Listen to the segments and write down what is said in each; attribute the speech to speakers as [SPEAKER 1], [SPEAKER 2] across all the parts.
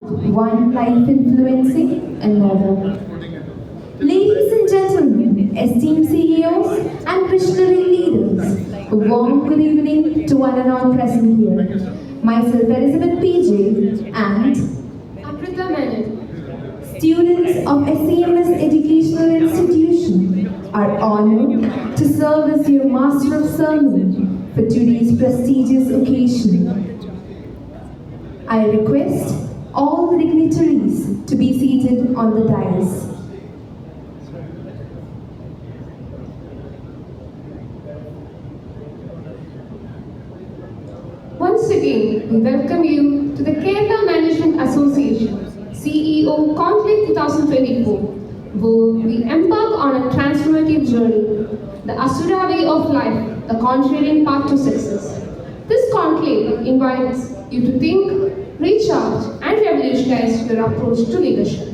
[SPEAKER 1] one life influencing another. Ladies and gentlemen, esteemed CEOs and visionary leaders, a warm good evening to one and all present here. Myself, Elizabeth PJ, and
[SPEAKER 2] Amrita Menon.
[SPEAKER 1] students of SEMS Educational Institution are honored to serve as your Master of Ceremony for today's prestigious occasion. I request all the dignitaries to be seated on the dais.
[SPEAKER 2] Once again, we welcome you to the KMA Management Association CEO Conclave 2024, where we embark on a transformative journey, the Asura way of life, the Contrarian path to success. This conclave invites you to think, recharge, and revolutionize your approach to leadership.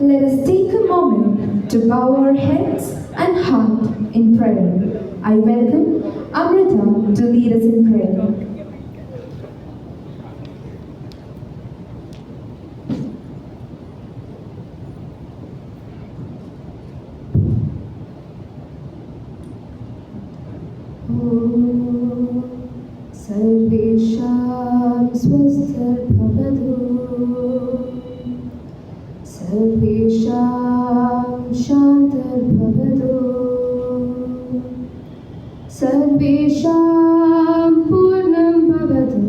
[SPEAKER 1] Let us take a moment to bow our heads and heart in prayer. I welcome Amrita to lead us in prayer. Sarvesham swasthar bhavatu Sarvesham shantar bhavatu Sarvesham purnam bhavatu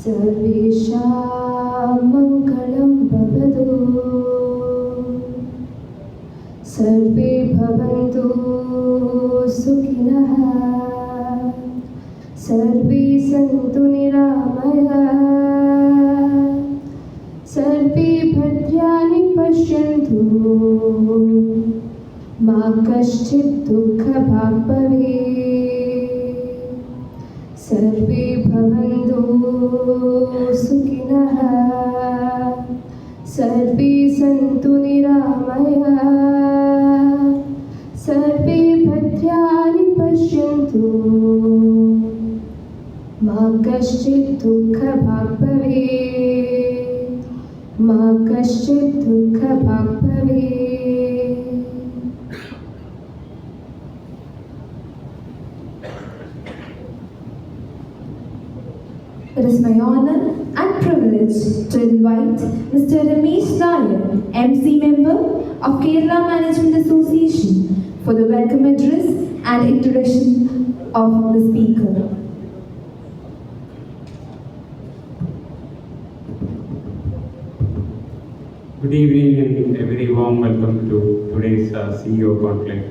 [SPEAKER 1] Sarvesham mangalam bhavatu Sarve bhavantu sukhinah Sarve santu niramaya Sarve bhadrani pashyantu Ma kaschit dukkha bhag bhavet Sarve bhavantu sukhinah Sarve santu niramaya Sarve bhadrani pashyantu Ma kaschit dukkha bhag bhavet Ma kaschit dukkha bhag bhavet. It is my honor and privilege to invite Mr. Ramesh Nair, MC member of Kerala Management Association, for the welcome address and introduction of the speaker.
[SPEAKER 3] Good evening and a very warm welcome to today's CEO Conclave.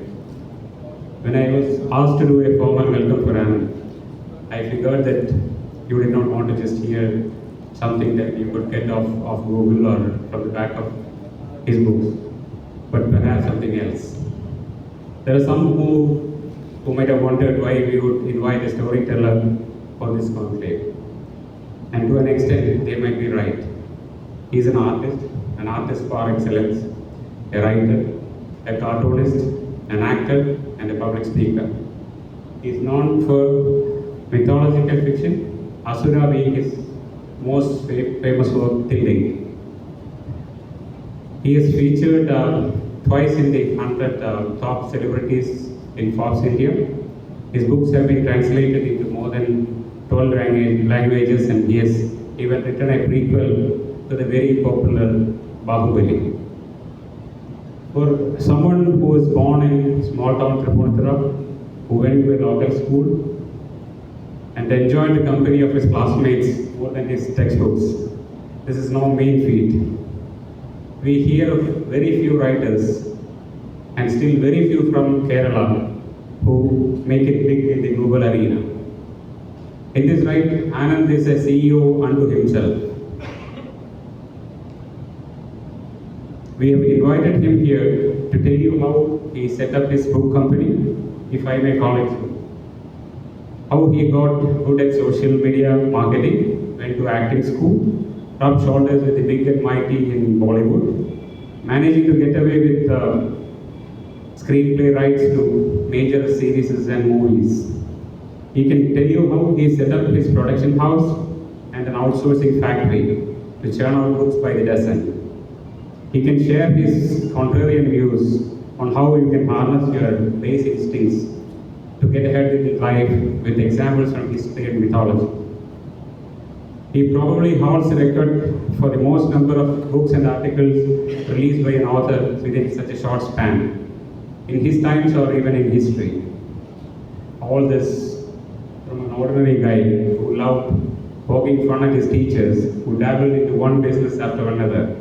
[SPEAKER 3] When I was asked to do a formal welcome for Anand, I figured that you did not want to just hear something that you could get off Google or from the back of his books, but perhaps something else. There are some who might have wondered why we would invite a storyteller for this conclave. And to an extent, they might be right. He is an artist par excellence, a writer, a cartoonist, an actor, and a public speaker. He is known for mythological fiction, Asura being his most famous work till date. He is featured twice in the 100 top celebrities in Forbes India. His books have been translated into more than 12 languages, and he has even written a prequel to the very popular Bahubali. For someone who was born in small town Tripura, who went to a local school and enjoyed the company of his classmates more than his textbooks, this is no mean feat. We hear of very few writers and still very few from Kerala who make it big in the global arena. In this right, Anand is a CEO unto himself. We have invited him here to tell you how he set up his book company, if I may call it so. How he got good at social media marketing, went to acting school, rubbed shoulders with the big and mighty in Bollywood, managing to get away with screenplay rights to major series and movies. He can tell you how he set up his production house and an outsourcing factory to churn out books by the dozen. He can share his contrarian views on how you can harness your base instincts to get ahead in life with examples from history and mythology. He probably holds the record for the most number of books and articles released by an author within such a short span, in his times or even in history. All this from an ordinary guy who loved poking fun at his teachers, who dabbled into one business after another,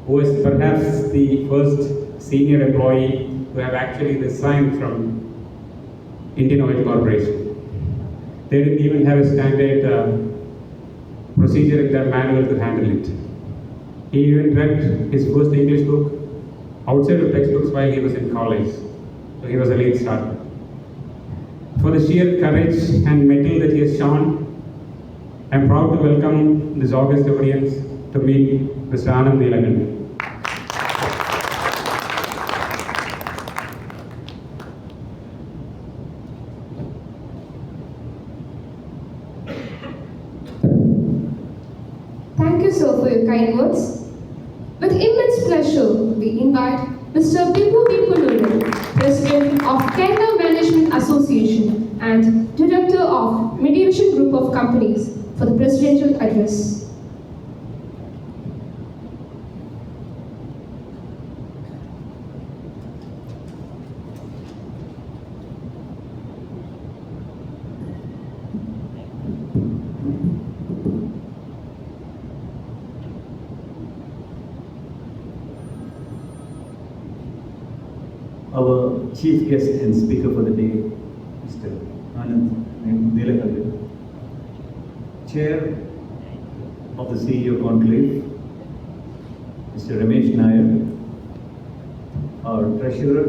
[SPEAKER 3] who was perhaps the first senior employee to have actually resigned from Indian Oil Corporation. They didn't even have a standard procedure in their manual to handle it. He even read his first English book outside of textbooks while he was in college. So he was a late starter. For the sheer courage and mettle that he has shown, I am proud to welcome this august audience to meet Mr. Anand Neelakantan.
[SPEAKER 2] Thank you, sir, for your kind words. With immense pleasure, we invite Mr. Bimbu Bipululu, President of KMA Management Association and Director of Medivision Group of Companies, for the presidential address.
[SPEAKER 4] Our chief guest and speaker for the day, Mr. Anand Neelakantan, Chair of the CEO Conclave, Mr. Ramesh Nair, our Treasurer,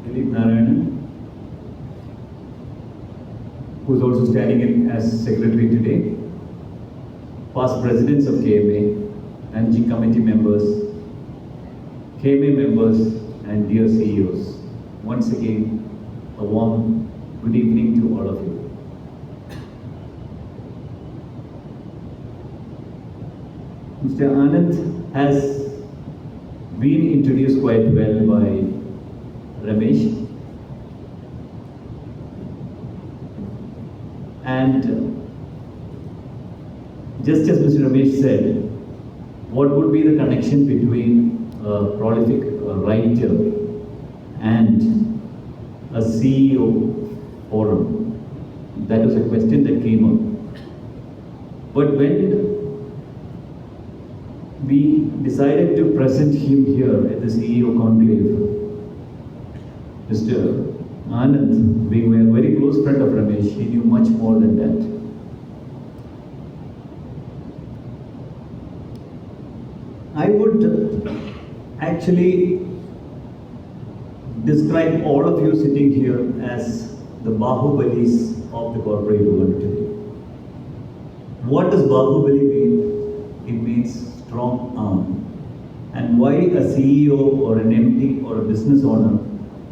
[SPEAKER 4] Dilip Narayanan, who is also standing in as Secretary today, past Presidents of KMA, Managing Committee members, KMA members, and dear CEOs, once again, a warm good evening to all of you. Mr. Anand has been introduced quite well by Ramesh, and just as Mr. Ramesh said, what would be the connection between a prolific writer and a CEO forum? That was a question that came up. But when we decided to present him here at the CEO Conclave, Mr. Anand, being a very close friend of Ramesh, he knew much more than that. I would actually describe all of you sitting here as the Bahubalis of the corporate world today. What does Bahubali mean? It means strong arm. And why a CEO or an MD or a business owner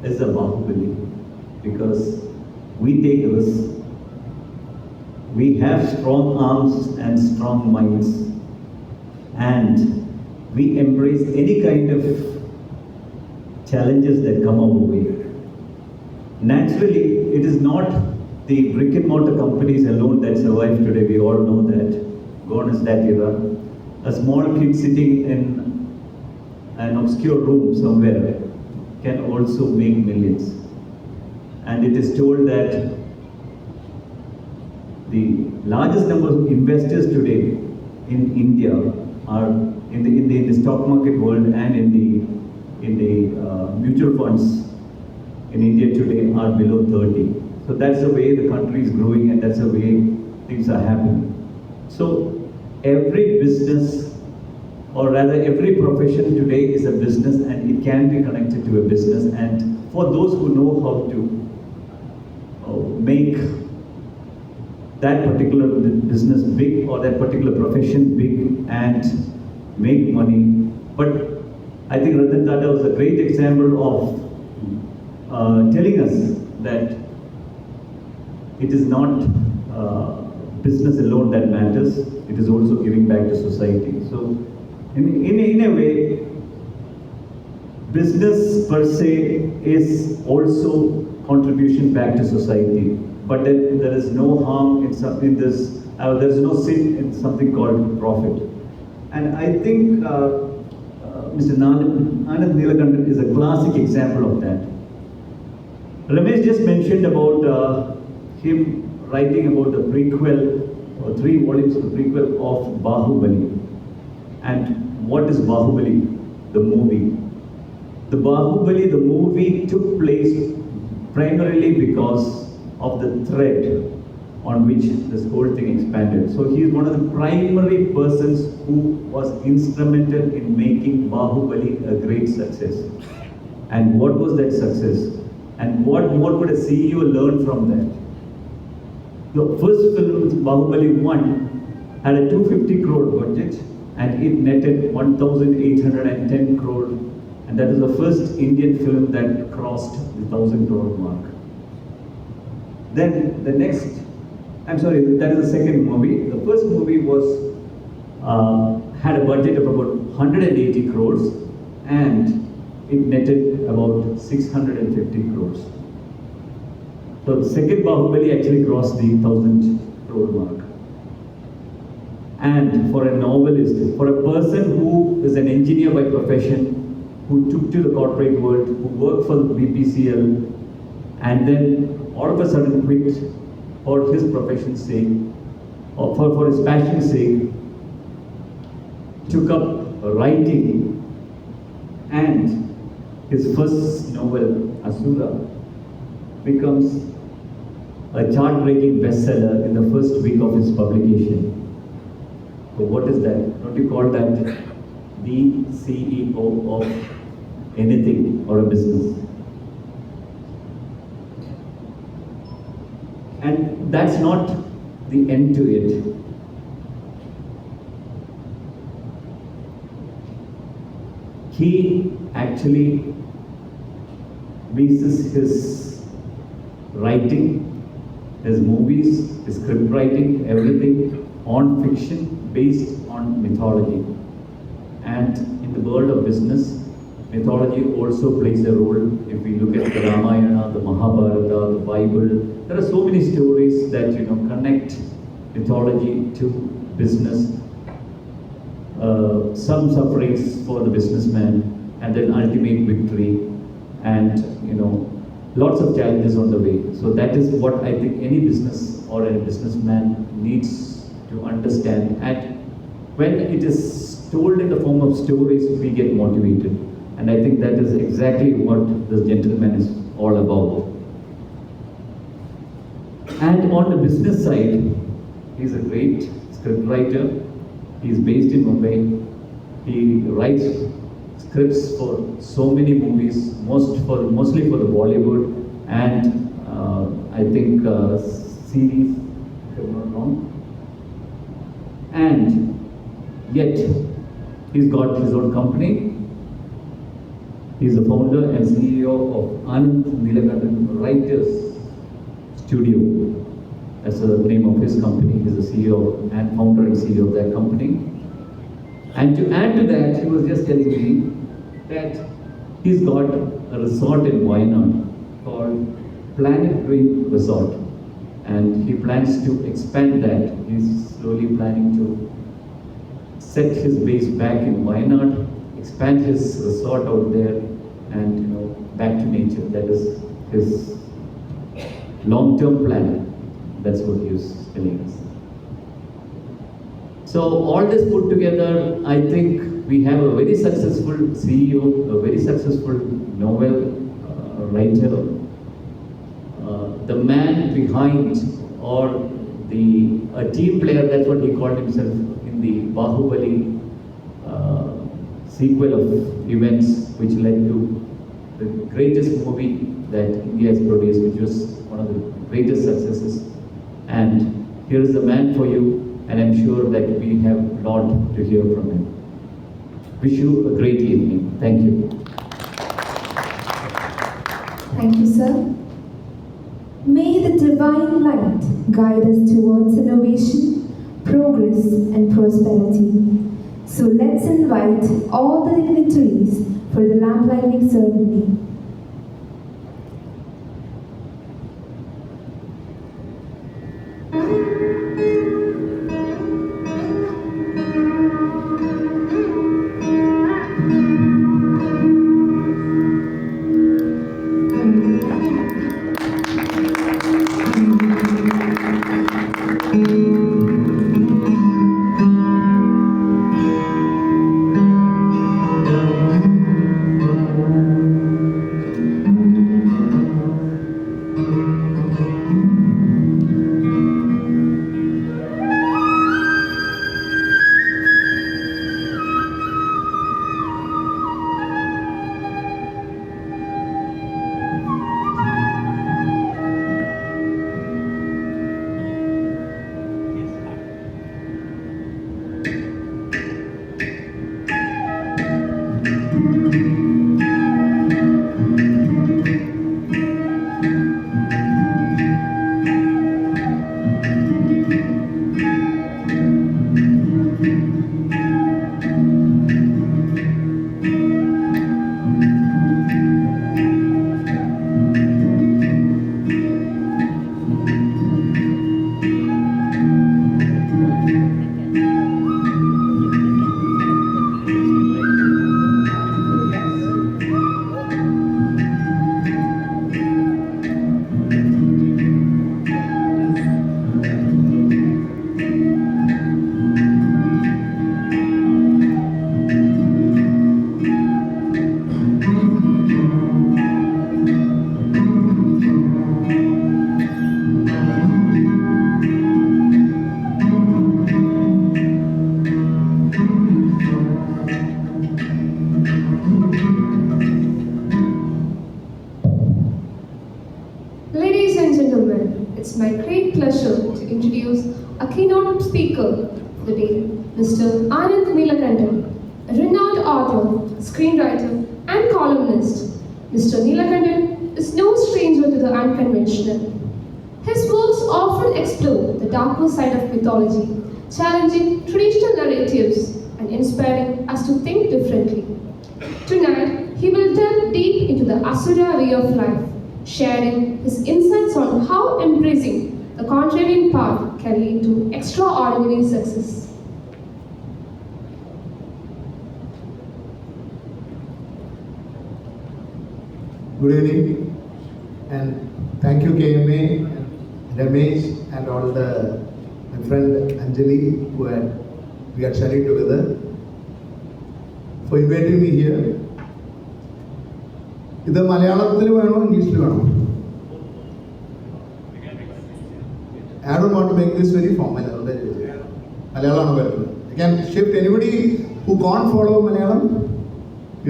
[SPEAKER 4] is a Bahubali? Because we take risks. We have strong arms and strong minds. And we embrace any kind of challenges that come our way. Naturally, it is not the brick and mortar companies alone that survive today. We all know that. Gone is that era. A small kid sitting in an obscure room somewhere can also make millions. And it is told that the largest number of investors today in India are in the stock market world and in the mutual funds in India today are below 30. So that's the way the country is growing, and that's the way things are happening. So every business or rather every profession today is a business, and it can be connected to a business. And for those who know how to make that particular business big or that particular profession big and make money. But I think Ratan Tata was a great example of telling us that it is not business alone that matters, it is also giving back to society. So in a way, business per se is also contribution back to society. But then there is no harm in something this, there is no sin in something called profit. And I think Mr. Anand Neelakantan is a classic example of that. Ramesh just mentioned about him writing about the prequel, or 3 volumes of the prequel of Bahubali. And what is Bahubali? The movie. The Bahubali, the movie, took place primarily because of the thread on which this whole thing expanded. So he is one of the primary persons who was instrumental in making Bahubali a great success. And what was that success? And what more could a CEO learn from that? The first film, Bahubali 1, had a 250 crore budget, and it netted 1,810 crore, and that is the first Indian film that crossed the 1,000 crore mark. Then the next, that is the second movie. The first movie was had a budget of about 180 crores, and it netted about 650 crores. So the second Bahubali actually crossed the 1,000 crore mark. And for a novelist, for a person who is an engineer by profession, who took to the corporate world, who worked for the BPCL, and then all of a sudden quit for his profession's sake, or for his passion's sake, took up writing, and his first novel, Asura, becomes a chart-breaking bestseller in the first week of its publication. So what is that? Don't you call that the CEO of anything or a business? And that's not the end to it. He actually bases his writing, his movies, his script writing, everything on fiction based on mythology. And in the world of business, mythology also plays a role. If we look at the Ramayana, the Mahabharata, the Bible, there are so many stories that connect mythology to business. Some sufferings for the businessman, and then ultimate victory, and lots of challenges on the way. So that is what I think any business or a businessman needs to understand. And when it is told in the form of stories, we get motivated. And I think that is exactly what this gentleman is all about. And on the business side, he's a great script writer. He's based in Mumbai. He writes scripts for so many movies, mostly for the Bollywood, and I think series, if I'm not wrong. And yet, he's got his own company. He's the founder and CEO of Anand Neelakantan Writers Studio. That's the name of his company. He's the CEO and founder and CEO of that company. And to add to that, he was just telling me that he's got a resort in Wayanad called Planet Green Resort. And he plans to expand that. He's slowly planning to set his base back in Wayanad, expand his resort out there, and back to nature. That is his long-term plan. That's what he was telling us. So all this put together, I think we have a very successful CEO, a very successful novel writer, the man behind, or a team player, that's what he called himself in the Bahubali sequel of events which led to the greatest movie that India has produced, which was one of the greatest successes. And here is the man for you, and I'm sure that we have a lot to hear from him. Wish you a great evening. Thank you.
[SPEAKER 1] Thank you, sir. May the divine light guide us towards innovation, progress, and prosperity. So let's invite all the dignitaries for the lamp lighting ceremony.
[SPEAKER 2] Ladies and gentlemen, it's my great pleasure to introduce a keynote speaker for the day, Mr. Anand Neelakantan, a renowned author, screenwriter, and columnist. Mr. Neelakantan is no stranger to the unconventional. His works often explore the darker side of mythology, challenging traditional narratives and inspiring us to think differently. Tonight, he will delve deep into the Asura way of life, sharing his insights on how embracing the contrarian path can lead to extraordinary success.
[SPEAKER 5] Good evening, and thank you KMA, Ramesh, and all my friend Anjali we had studied together for inviting me here. ഇത് മലയാളത്തിൽ വേണോ ഇംഗ്ലീഷിൽ വേണോ? I don't want to make this very formal. മലയാളമാണ് വരുന്നത്. I can shift anybody who can't follow Malayalam.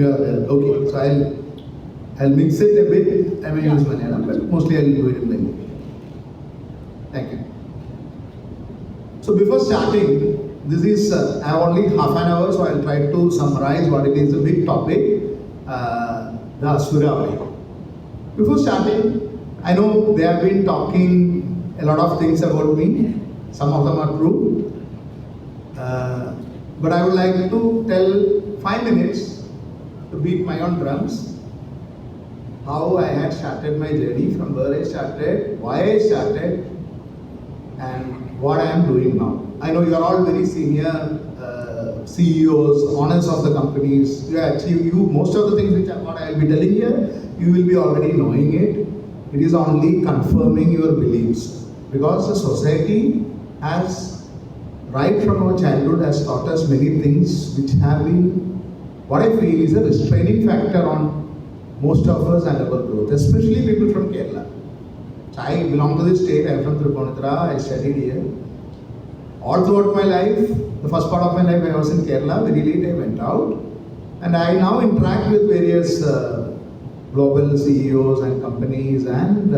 [SPEAKER 5] Yeah, okay. So I'll mix it a bit. I may use Malayalam, but mostly I'll do it in English. Thank you. So before starting, this is I have only half an hour, so I'll try to summarize what it is, a big topic. The Asura way. Before starting, I know they have been talking a lot of things about me. Some of them are true. But I would like to tell 5 minutes to beat my own drums. How I had started my journey, from where I started, why I started, and what I am doing now. I know you are all very senior CEOs, owners of the companies. Most of the things which what I will be telling here, you will be already knowing it. It is only confirming your beliefs, because the society has, right from our childhood, has taught us many things which have been, what I feel is a restraining factor on most of us and our growth, especially people from Kerala. So I belong to this state. I am from Tripura. I studied here. All throughout my life, the first part of my life I was in Kerala. Very late I went out, And I now interact with various global CEOs and companies and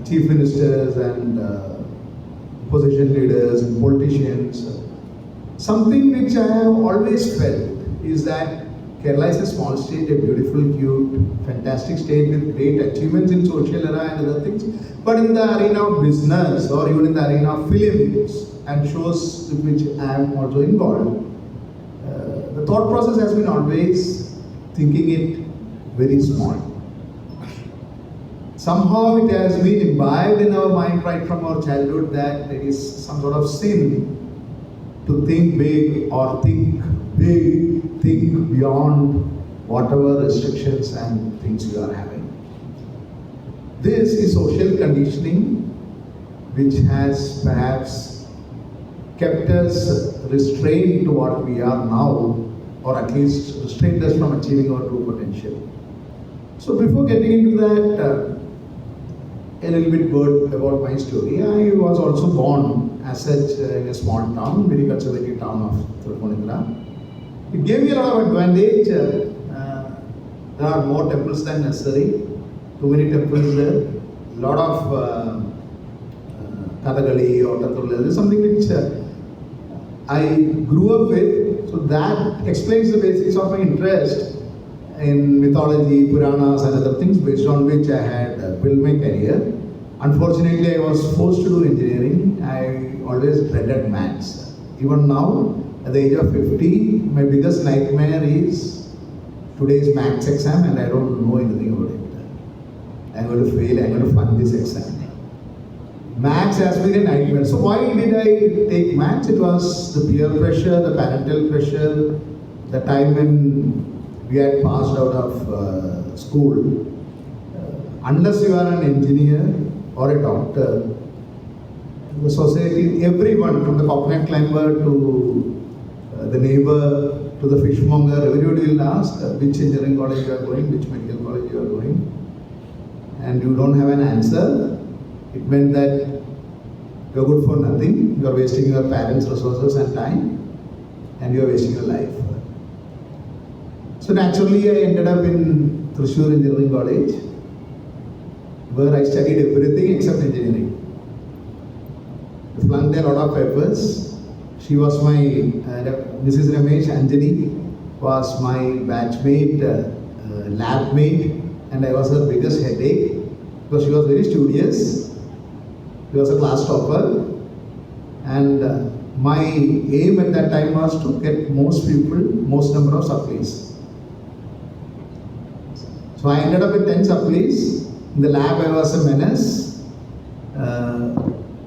[SPEAKER 5] chief ministers and opposition leaders and politicians. Something which I have always felt is that Kerala is a small state, a beautiful, cute, fantastic state with great achievements in social era and other things. But in the arena of business or even in the arena of films and shows with which I am also involved, the thought process has been always thinking it very small. Somehow it has been imbibed in our mind right from our childhood that it is some sort of sin to think big or think big, think beyond whatever restrictions and things you are having. This is social conditioning which has perhaps kept us restrained to what we are now, or at least restrained us from achieving our true potential. So before getting into that, a little bit word about my story. I was also born as such in a small town, very conservative town of Tirunelveli. It gave me a lot of advantage. There are more temples than necessary. Too many temples there. A lot of Kathakali or Tathulla. This is something which I grew up with. So that explains the basics of my interest in mythology, Puranas and other things based on which I had built my career. Unfortunately, I was forced to do engineering. I always dreaded maths. Even now, at the age of 50, my biggest nightmare is today's maths exam and I don't know anything about it. I'm going to fail, I'm going to fund this exam. Maths has been a nightmare. So why did I take maths? It was the peer pressure, the parental pressure, the time when we had passed out of school. Unless you are an engineer or a doctor, the society, everyone from the coconut climber to the neighbor to the fishmonger, everybody will ask which engineering college you are going, which medical college you are going, and you don't have an answer. It meant that you are good for nothing, you are wasting your parents' resources and time, and you are wasting your life. So naturally, I ended up in Thrissur Engineering College, where I studied everything except engineering. I flunked a lot of papers. She was my, Mrs. Ramesh Anjali was my batchmate, lab mate, and I was her biggest headache because she was very studious. She was a class topper, and my aim at that time was to get most people, most number of supplies. So I ended up with 10 supplies. In the lab I was a menace.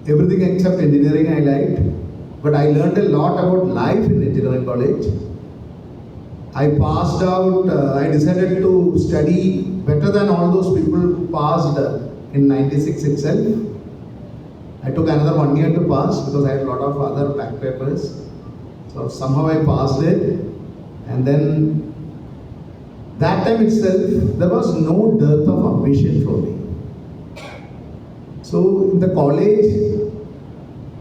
[SPEAKER 5] Everything except engineering I liked. But I learned a lot about life in engineering college. I passed out, I decided to study better than all those people who passed in 96 itself. I took another 1 year to pass because I had a lot of other back papers. So somehow I passed it, and then that time itself, there was no dearth of ambition for me. So in the college,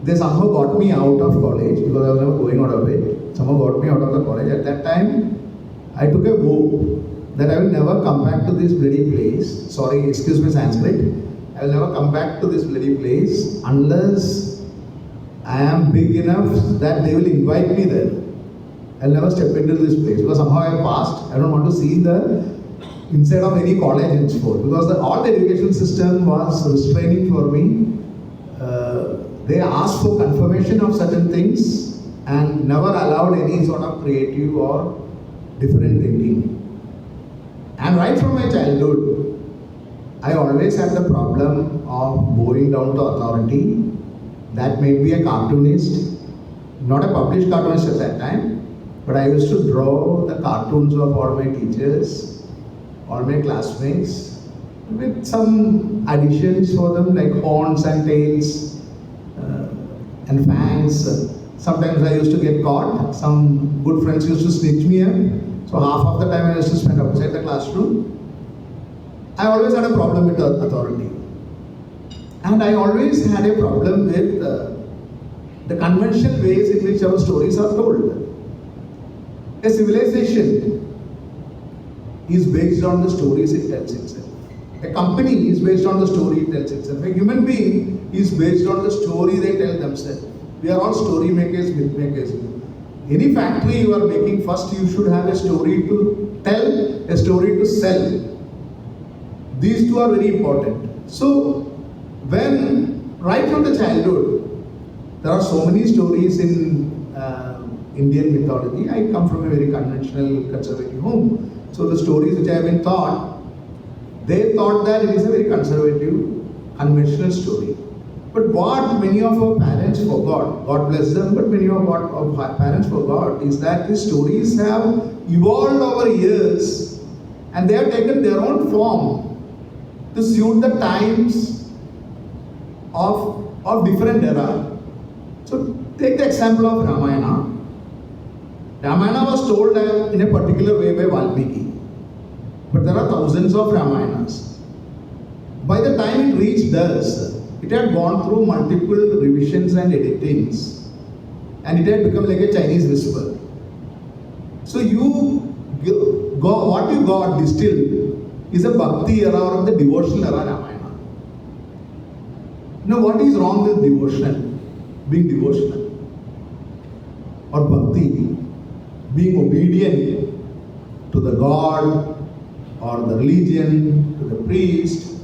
[SPEAKER 5] they somehow got me out of college because I was never going out of it. Somehow got me out of the college. At that time, I took a vow that I will never come back to this bloody place. Sorry, excuse me Sanskrit. I will never come back to this bloody place unless I am big enough that they will invite me there. I'll never step into this place because somehow I passed. I don't want to see the inside of any college henceforth because all the education system was restraining for me. They asked for confirmation of certain things and never allowed any sort of creative or different thinking. And right from my childhood, I always had the problem of bowing down to authority. That made me a cartoonist, not a published cartoonist at that time, but I used to draw the cartoons of all my teachers, all my classmates, with some additions for them like horns and tails and fangs. Sometimes I used to get caught. Some good friends used to snitch me up. So half of the time I used to spend outside the classroom. I always had a problem with authority. And I always had a problem with the conventional ways in which our stories are told. A civilization is based on the stories it tells itself. A company is based on the story it tells itself. A human being is based on the story they tell themselves. We are all story makers, myth makers. Any factory you are making, first you should have a story to tell, a story to sell. These two are very important. So, when right from the childhood, there are so many stories in Indian mythology. I come from a very conventional, conservative home. So the stories which I have been taught, they thought that it is a very conservative, conventional story. But what many of our parents forgot, God bless them, but many of what our parents forgot is that these stories have evolved over years and they have taken their own form to suit the times of different era. So take the example of Ramayana. Ramayana was told in a particular way by Valmiki. But there are thousands of Ramayanas. By the time it reached us, it had gone through multiple revisions and editings. And it had become like a Chinese whisper. So what you got distilled is a Bhakti era or the devotional era Ramayana. Now what is wrong with devotional? Being devotional. Or Bhakti. Being obedient to the God or the religion, to the priest,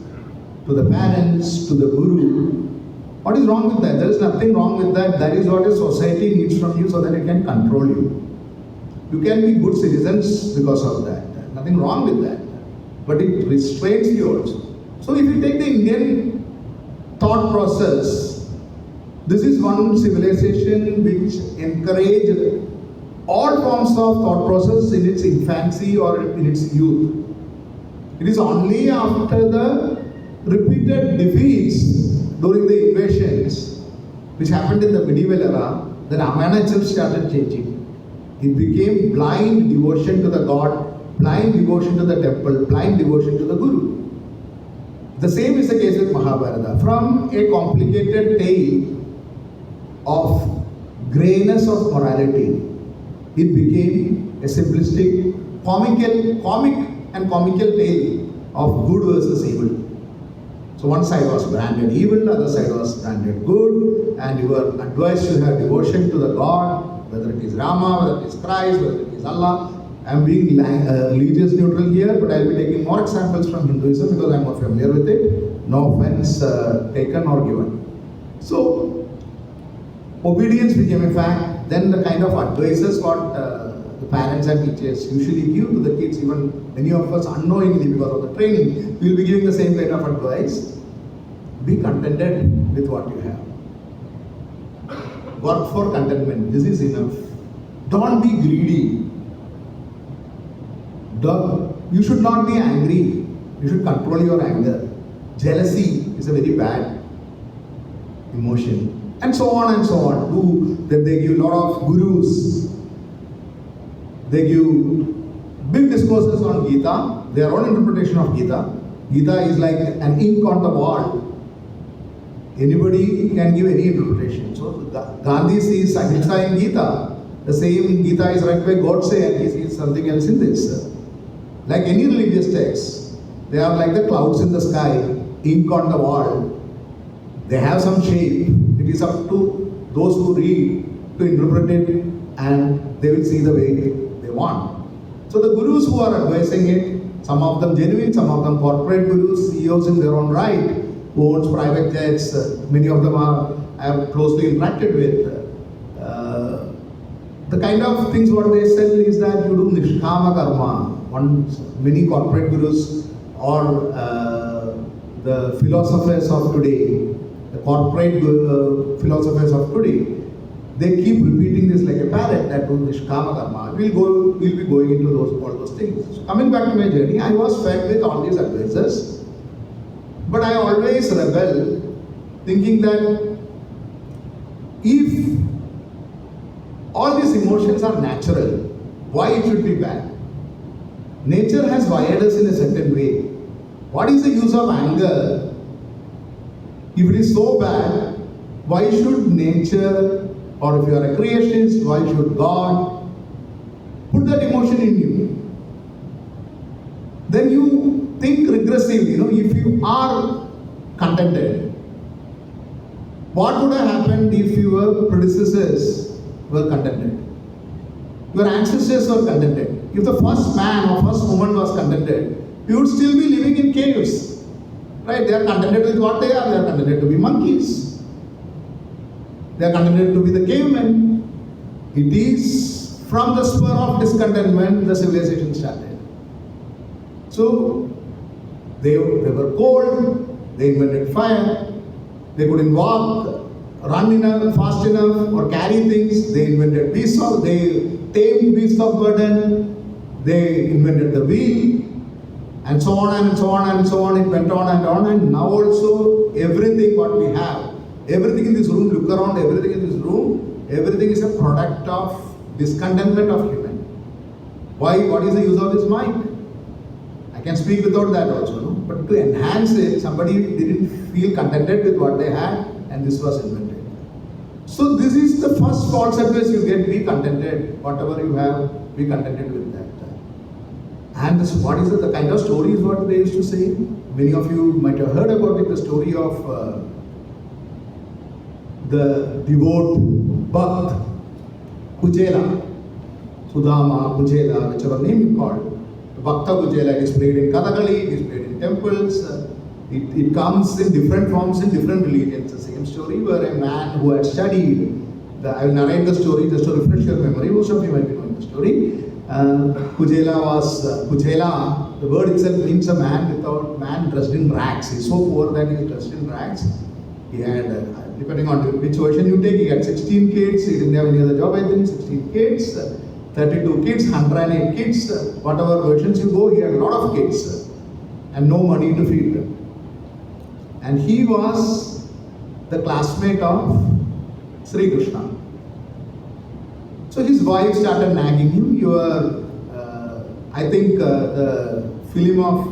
[SPEAKER 5] to the parents, to the guru. What is wrong with that? There is nothing wrong with that. That is what a society needs from you so that it can control you. You can be good citizens because of that. Nothing wrong with that. But it restrains you also. So if you take the Indian thought process, this is one civilization which encouraged all forms of thought process in its infancy or in its youth. It is only after the repeated defeats during the invasions which happened in the medieval era that Ramayana itself started changing. It became blind devotion to the god, blind devotion to the temple, blind devotion to the guru. The same is the case with Mahabharata. From a complicated tale of greyness of morality, it became a simplistic, comical tale of good versus evil. So one side was branded evil, the other side was branded good, and you were advised to have devotion to the God, whether it is Rama, whether it is Christ, whether it is Allah. I am being religious neutral here, but I will be taking more examples from Hinduism because I am more familiar with it. No offense taken or given. So, obedience became a fact. Then the kind of advices what the parents and teachers usually give to the kids, even many of us unknowingly because of the training, we will be giving the same kind of advice. Be contented with what you have. Work for contentment. This is enough. Don't be greedy. You should not be angry. You should control your anger. Jealousy is a very bad emotion. And so on and so on. They give a lot of gurus. They give big discourses on Gita, their own interpretation of Gita. Gita is like an ink on the wall. Anybody can give any interpretation. So Gandhi sees Ahimsa in Gita. The same Gita is read by Godse and he sees something else in this. Like any religious text, they are like the clouds in the sky, ink on the wall. They have some shape. It is up to those who read to interpret it and they will see the way they want. So the gurus who are advising it, some of them genuine, some of them corporate gurus, CEOs in their own right, who owns private jets, many of them I have closely interacted with. The kind of things what they sell is that you do nishkama karma. Many corporate gurus or the philosophers of today, the corporate philosophers of today, they keep repeating this like a parrot that do nishkama karma. We'll be going into all those things. So coming back to my journey, I was fed with all these advices, but I always rebel, thinking that if all these emotions are natural, why it should be bad? Nature has wired us in a certain way. What is the use of anger? If it is so bad, why should nature, or if you are a creationist, why should God put that emotion in you, then you think regressively, if you are contented. What would have happened if your predecessors were contented? Your ancestors were contented. If the first man or first woman was contented, you would still be living in caves. Right? They are contented with what they are. They are contented to be monkeys. They are contented to be the cavemen. It is from the spur of discontentment the civilization started. So, they were cold, they invented fire, they couldn't walk, run fast enough or carry things, they invented they tamed beasts of burden, they invented the wheel, and so on and so on and so on, it went on, and now also everything what we have, everything in this room, look around, everything in this room, everything is a product of discontentment of human. Why? What is the use of this mic? I can speak without that also, no? But to enhance it, somebody didn't feel contented with what they had, and this was invented. So this is the first false advice you get: be contented, whatever you have, be contented with that. And this, what is the kind of stories what they used to say? Many of you might have heard about it, the story of the devout Bhakt, Kujela, Sudama, Kujela, whichever name you call it. Bhakta Kujela is played in Kathakali, it is played in temples, it comes in different forms in different religions. The same story where a man who had studied, I will narrate the story just to refresh your memory, most of you might be knowing the story. Kujela, the word itself means a man dressed in rags. He is so poor that he is dressed in rags. He had, depending on which version you take, he had 16 kids, he didn't have any other job, I think, 16 kids. 32 kids, 108 kids, whatever versions you go, he had a lot of kids and no money to feed them. And he was the classmate of Sri Krishna. So his wife started nagging him. I think the film of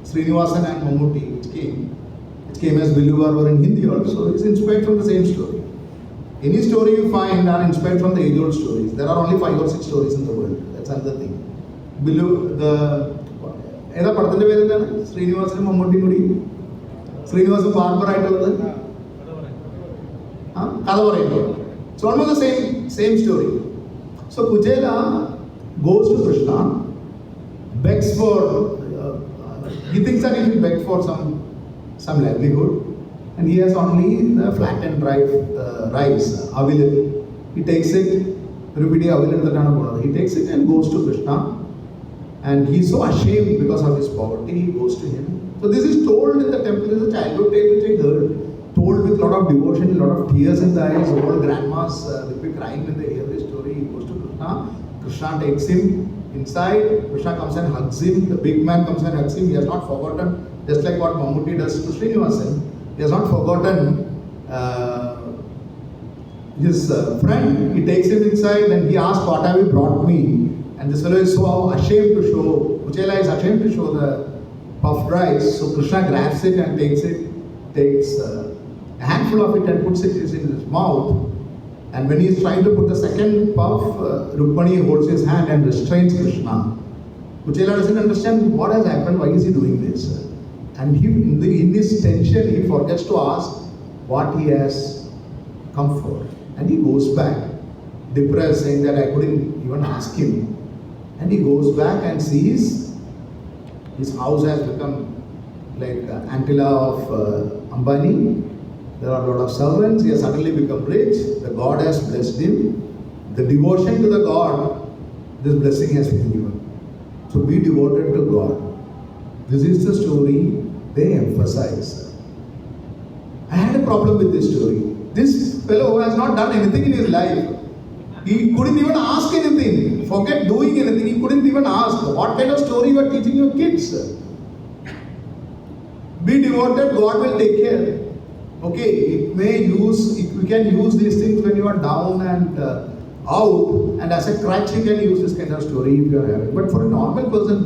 [SPEAKER 5] Srinivasan and Mammootty, which came as Villuvar in Hindi also, is inspired from the same story. Any story you find are inspired from the age-old stories. There are only 5 or 6 stories in the world. That's another thing. ഏതാ പടത്തിന്റെ പേര് എന്താണ്? ശ്രീനിവാസനും മമ്മൂട്ടിയും കൂടി Sreenivasan barber ആയിട്ടുള്ളത് കഥ പറയുന്നത്. It's almost the same story. So Kujela goes to Krishna, begs for he thinks that he will beg for some livelihood, and he has only the flattened rice, avil. He takes it, he takes it and goes to Krishna, and he is so ashamed because of his poverty, he goes to him. So this is told in the temple, this is a childhood tale which I heard, told with a lot of devotion, a lot of tears in the eyes. Old grandmas will be crying when they hear this story. He goes to Krishna, Krishna takes him inside, Krishna comes and hugs him, the big man comes and hugs him. He has not forgotten, just like what Mammootty does to Srinivasan, he has not forgotten his friend. He takes him inside and he asks, what have you brought me? And this fellow is so ashamed to show, Kujela is ashamed to show the puffed rice. So Krishna grabs it and takes a handful of it and puts it in his mouth. And when he is trying to put the second puff, Rukmani holds his hand and restrains Krishna. Kujela doesn't understand what has happened, why is he doing this? And in his tension, he forgets to ask what he has come for. And he goes back, depressed, saying that I couldn't even ask him. And he goes back and sees his house has become like Antilla of Ambani. There are a lot of servants. He has suddenly become rich. The God has blessed him. The devotion to the God, this blessing has been given. So be devoted to God. This is the story they emphasize. I had a problem with this story. This fellow who has not done anything in his life, he couldn't even ask anything. Forget doing anything. He couldn't even ask. What kind of story you are teaching your kids? Be devoted, God will take care. Okay, we can use these things when you are down and out, and as a crutch you can use this kind of story if you are having. But for a normal person,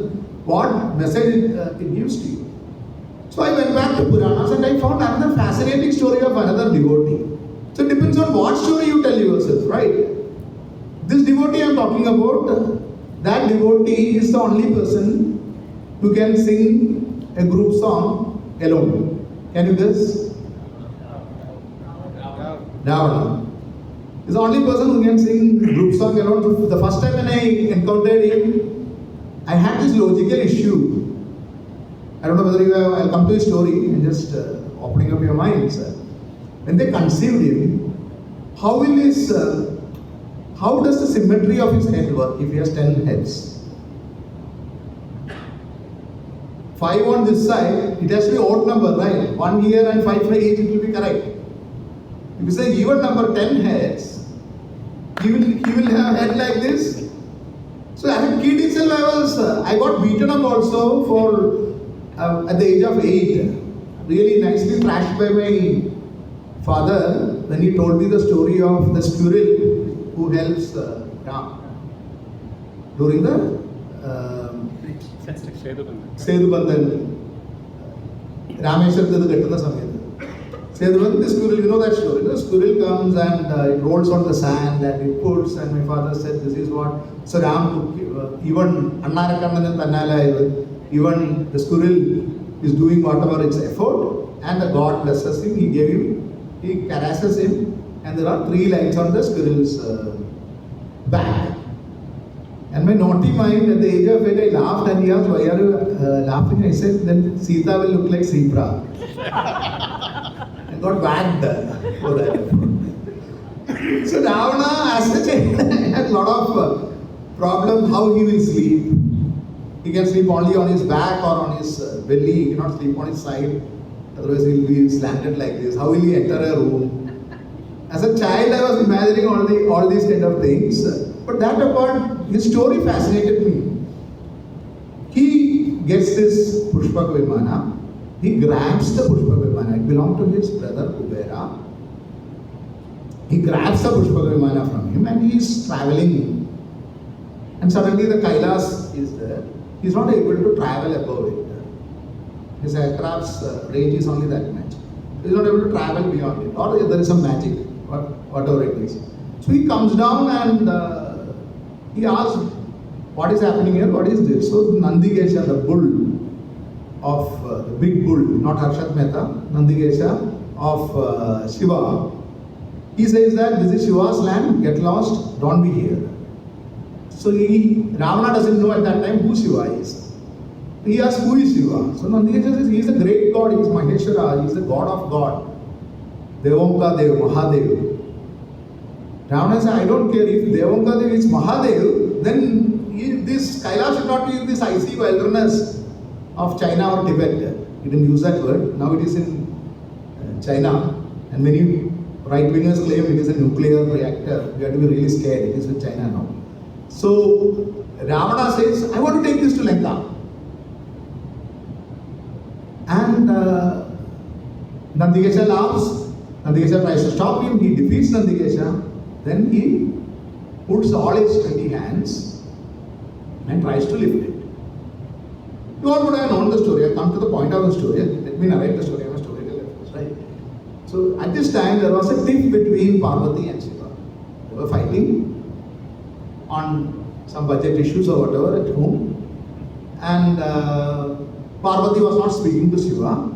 [SPEAKER 5] what message it gives to you? So I went back to Puranas and I found another fascinating story of another devotee. So it depends on what story you tell yourself, right? This devotee I am talking about, that devotee is the only person who can sing a group song alone. Can you guess? Ravana. He's the only person who can sing group song alone. So the first time when I encountered him, I had this logical issue. I don't know whether I'll come to his story and just opening up your minds. When they conceived him, how does the symmetry of his head work if he has 10 heads? 5 on this side, it has to be odd number, right? 1 here and 5 each, it will be correct. If you say even number 10 heads, he will have head like this. So as a kid itself, I got beaten up also for at the age of 8. Really nicely thrashed by my father when he told me the story of the squirrel who helps Ram during the Sedubandhan. Rameshwar Ketuna Samyata. Sedubandhan, the squirrel, you know that story. The squirrel comes and it rolls on the sand and it puts, and my father said, this is what. So Ram took, even Anand Neelakantan, even the squirrel is doing whatever its effort, and the God blesses him, he caresses him, and there are 3 lines on the squirrel's back. And my naughty mind at the age of 8, I laughed, and he asked, why are you laughing? I said, then Sita will look like zebra. I got whacked for that. So Ravana, as a child, had a lot of problems how he will sleep. He can sleep only on his back or on his belly. He cannot sleep on his side. Otherwise, he will be slanted like this. How will he enter a room? As a child, I was imagining all these kind of things. But that apart, his story fascinated me. He gets this Pushpak Vimana. He grabs the Pushpak Vimana. It belonged to his brother Kubera. He grabs the Pushpak Vimana from him and he is traveling. And suddenly the Kailas is there. He is not able to travel above it. His aircraft's range is only that much. He is not able to travel beyond it. Or there is some magic, whatever it is. So he comes down and he asks, what is happening here? What is this? So Nandigesha, the bull of the big bull, not Harshat Mehta, Nandigesha of Shiva, he says that this is Shiva's land, get lost, don't be here. So Ravana doesn't know at that time who Shiva is. He asks, who is Shiva? So Nandigesha says, he is a great god, he is Maheshwara, he is the god of God. Devamka Dev, Mahadev. Ravana says, I don't care if Devamka Dev is Mahadev, then this Kailash should not be in this icy wilderness of China or Tibet. He didn't use that word. Now it is in China. And many right-wingers claim it is a nuclear reactor. We have to be really scared. It is in China now. So Ravana says, I want to take this to Lanka. And Nandigesha laughs. Nandigesha tries to stop him. He defeats Nandigesha. Then he puts all his 20 hands and tries to lift it. You all would have known the story. I come to the point of the story. Let me narrate the story. I am a storyteller, right? So at this time there was a tiff between Parvati and Shiva. They were fighting on some budget issues or whatever at home. And Parvati was not speaking to Shiva.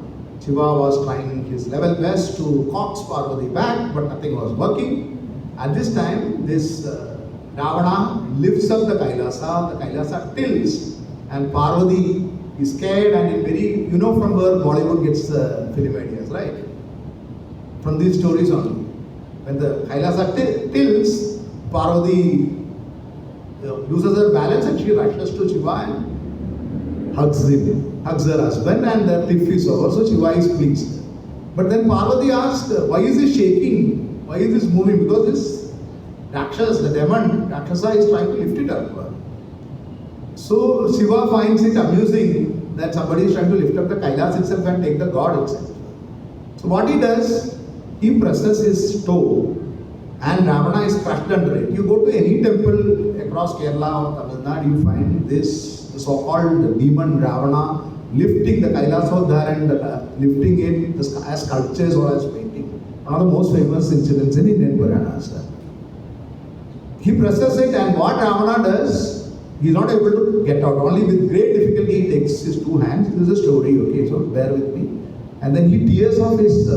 [SPEAKER 5] Shiva was trying his level best to coax Parvati back, but nothing was working. At this time, this Ravana lifts up the Kailasa tilts, and Parvati is scared and in very, you know from where Bollywood gets film ideas, right? From these stories only. When the Kailasa tilts, Parvati loses her balance and she rushes to Shiva and hugs her husband, and the tiff is over, so Shiva is pleased. But then Parvati asks, why is this shaking? Why is this moving? Because this Rakshas, the demon, Rakshasa is trying to lift it up. So Shiva finds it amusing that somebody is trying to lift up the Kailas itself and take the god itself. So what he does, he presses his toe and Ravana is crushed under it. You go to any temple across Kerala or Tamil Nadu, you find this so-called demon Ravana lifting the Kailasodhar and lifting it as sculptures or as painting. One of the most famous incidents in Indian Puranas. He presses it, and what Ravana does, He's not able to get out. Only with great difficulty he takes his two hands. This is a story, okay, so bear with me. And then he tears off his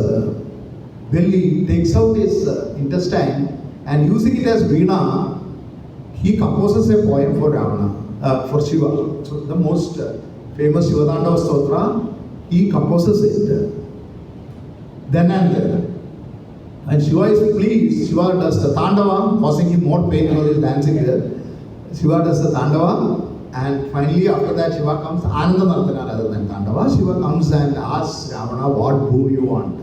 [SPEAKER 5] belly, takes out his intestine, and using it as veena, he composes a poem for Ravana, for Shiva. So the most famous Shiva Tandava Stotra, he composes it. Then and there. When Shiva is pleased, Shiva does the Tandava, causing him more pain because he is dancing there. Shiva does the Tandava, and finally after that Shiva comes, Anand Neelakantan rather than Tandava. Shiva comes and asks Ravana, what boon you want?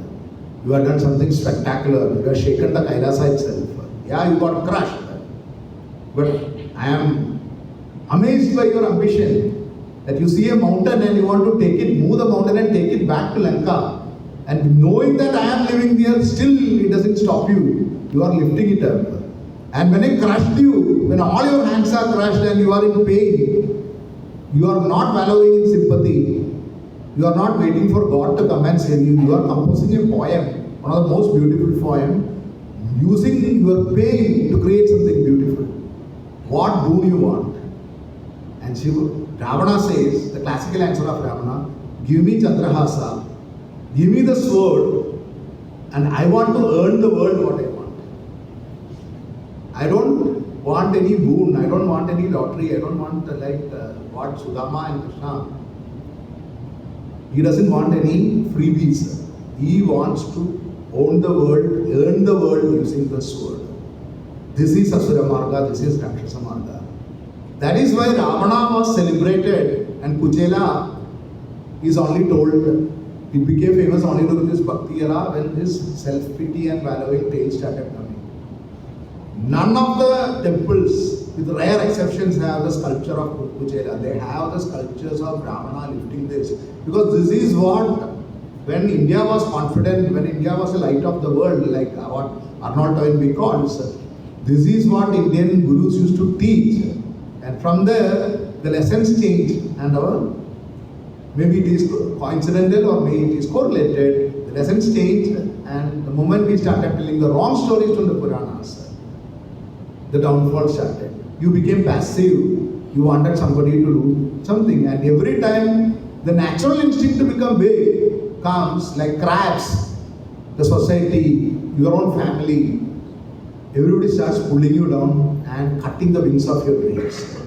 [SPEAKER 5] You have done something spectacular. You have shaken the Kailasa itself. Yeah, you got crushed. But I am amazed by your ambition that you see a mountain and you want to take it, move the mountain and take it back to Lanka. And knowing that I am living there, still it doesn't stop you. You are lifting it up. And when I crushed you, when all your hands are crushed and you are in pain, you are not wallowing in sympathy. You are not waiting for God to come and save you. You are composing a poem, one of the most beautiful poems, using your pain to create something beautiful. What do you want? And Ravana says, the classical answer of Ravana, give me Chandrahasa, give me the sword, and I want to earn the world what I want. I don't want any boon, I don't want any lottery, I don't want what Sudama and Krishna. He doesn't want any freebies. He wants to own the world, earn the world using the sword. This is Asura Marga, this is Rakshasa Marga. That is why Ravana was celebrated and Kuchela is only told, he became famous only during this Bhakti era when his self-pity and wallowing tales started coming. None of the temples, with rare exceptions, have the sculpture of Kuchela. They have the sculptures of Ravana lifting this. Because this is what, when India was confident, when India was the light of the world, like what Arnold Toynbee calls, this is what Indian gurus used to teach. And from there, the lessons change. And maybe it is coincidental or maybe it is correlated. The lessons change. And the moment we started telling the wrong stories from the Puranas, the downfall started. You became passive. You wanted somebody to do something. And every time the natural instinct to become big comes, like crabs, the society, your own family, everybody starts pulling you down and cutting the wings of your dreams.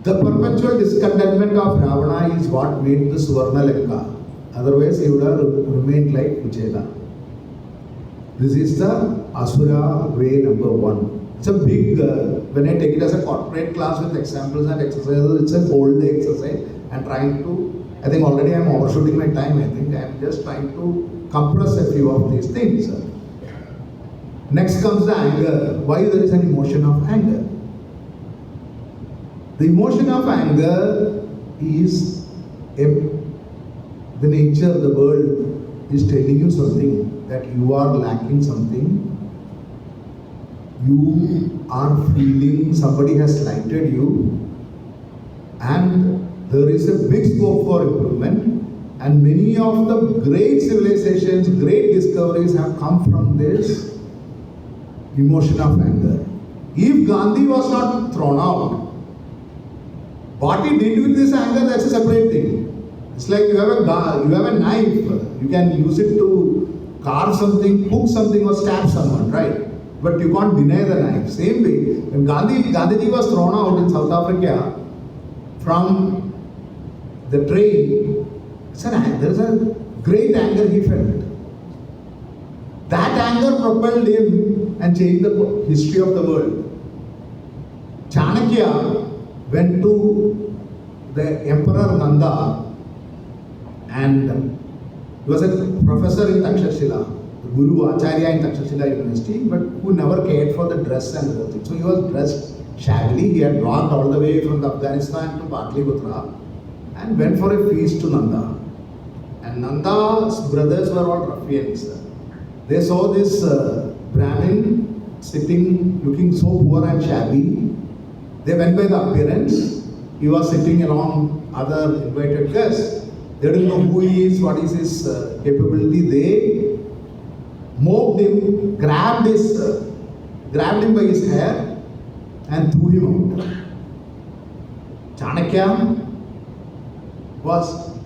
[SPEAKER 5] The perpetual discontentment of Ravana is what made the Suvarna Lanka. Otherwise, he would have remained like Kuchela. This is the Asura way number 1. It's a big, when I take it as a corporate class with examples and exercises, it's a whole day exercise. I'm trying to, I think already I'm overshooting my time. I think I'm just trying to compress a few of these things. Next comes the anger. Why there is an emotion of anger? The emotion of anger is the nature of the world is telling you something, that you are lacking something. You are feeling somebody has slighted you, and there is a big scope for improvement. And many of the great civilizations, great discoveries have come from this emotion of anger. If Gandhi was not thrown out, what he did with this anger, that's a separate thing. It's like you have a knife, you can use it to carve something, cook something or stab someone, right? But you can't deny the knife. Same way, when Gandhiji was thrown out in South Africa from the train, there's a great anger he felt. That anger propelled him and changed the history of the world. Chanakya went to the Emperor Nanda, and he was a professor in Takshashila, the Guru Acharya in Takshashila University, but who never cared for the dress and everything. So he was dressed shabbily. He had walked all the way from Afghanistan to Patliputra and went for a feast to Nanda. And Nanda's brothers were all ruffians. They saw this Brahmin sitting, looking so poor and shabby. They went by the appearance. He was sitting along other invited guests. They didn't know who he is, what is his capability. They mocked him, grabbed him by his hair and threw him out. Chanakya was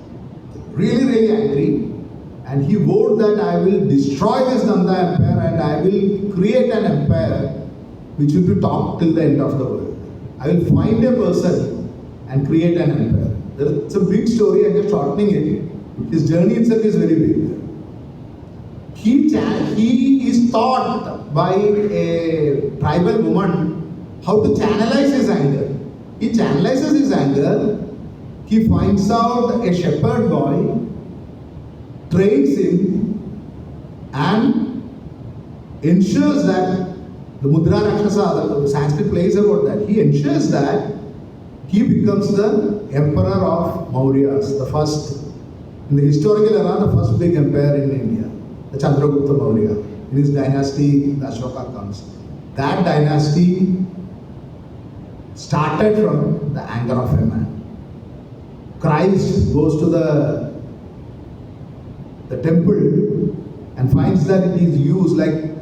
[SPEAKER 5] really angry, and he vowed that I will destroy this Nanda empire and I will create an empire which will be top till the end of the world. I will find a person and create an empire. It's a big story, I'm just shortening it. His journey itself is very big. He is taught by a tribal woman how to channelize his anger. He channelizes his anger. He finds out a shepherd boy, trains him, and ensures that the Mudra Rakshasa, the Sanskrit plays about that. He ensures that he becomes the emperor of Mauryas, the first, in the historical era, the first big empire in India, the Chandragupta Maurya. In his dynasty, the Ashoka comes. That dynasty started from the anger of a man. Christ goes to the temple and finds that it is used like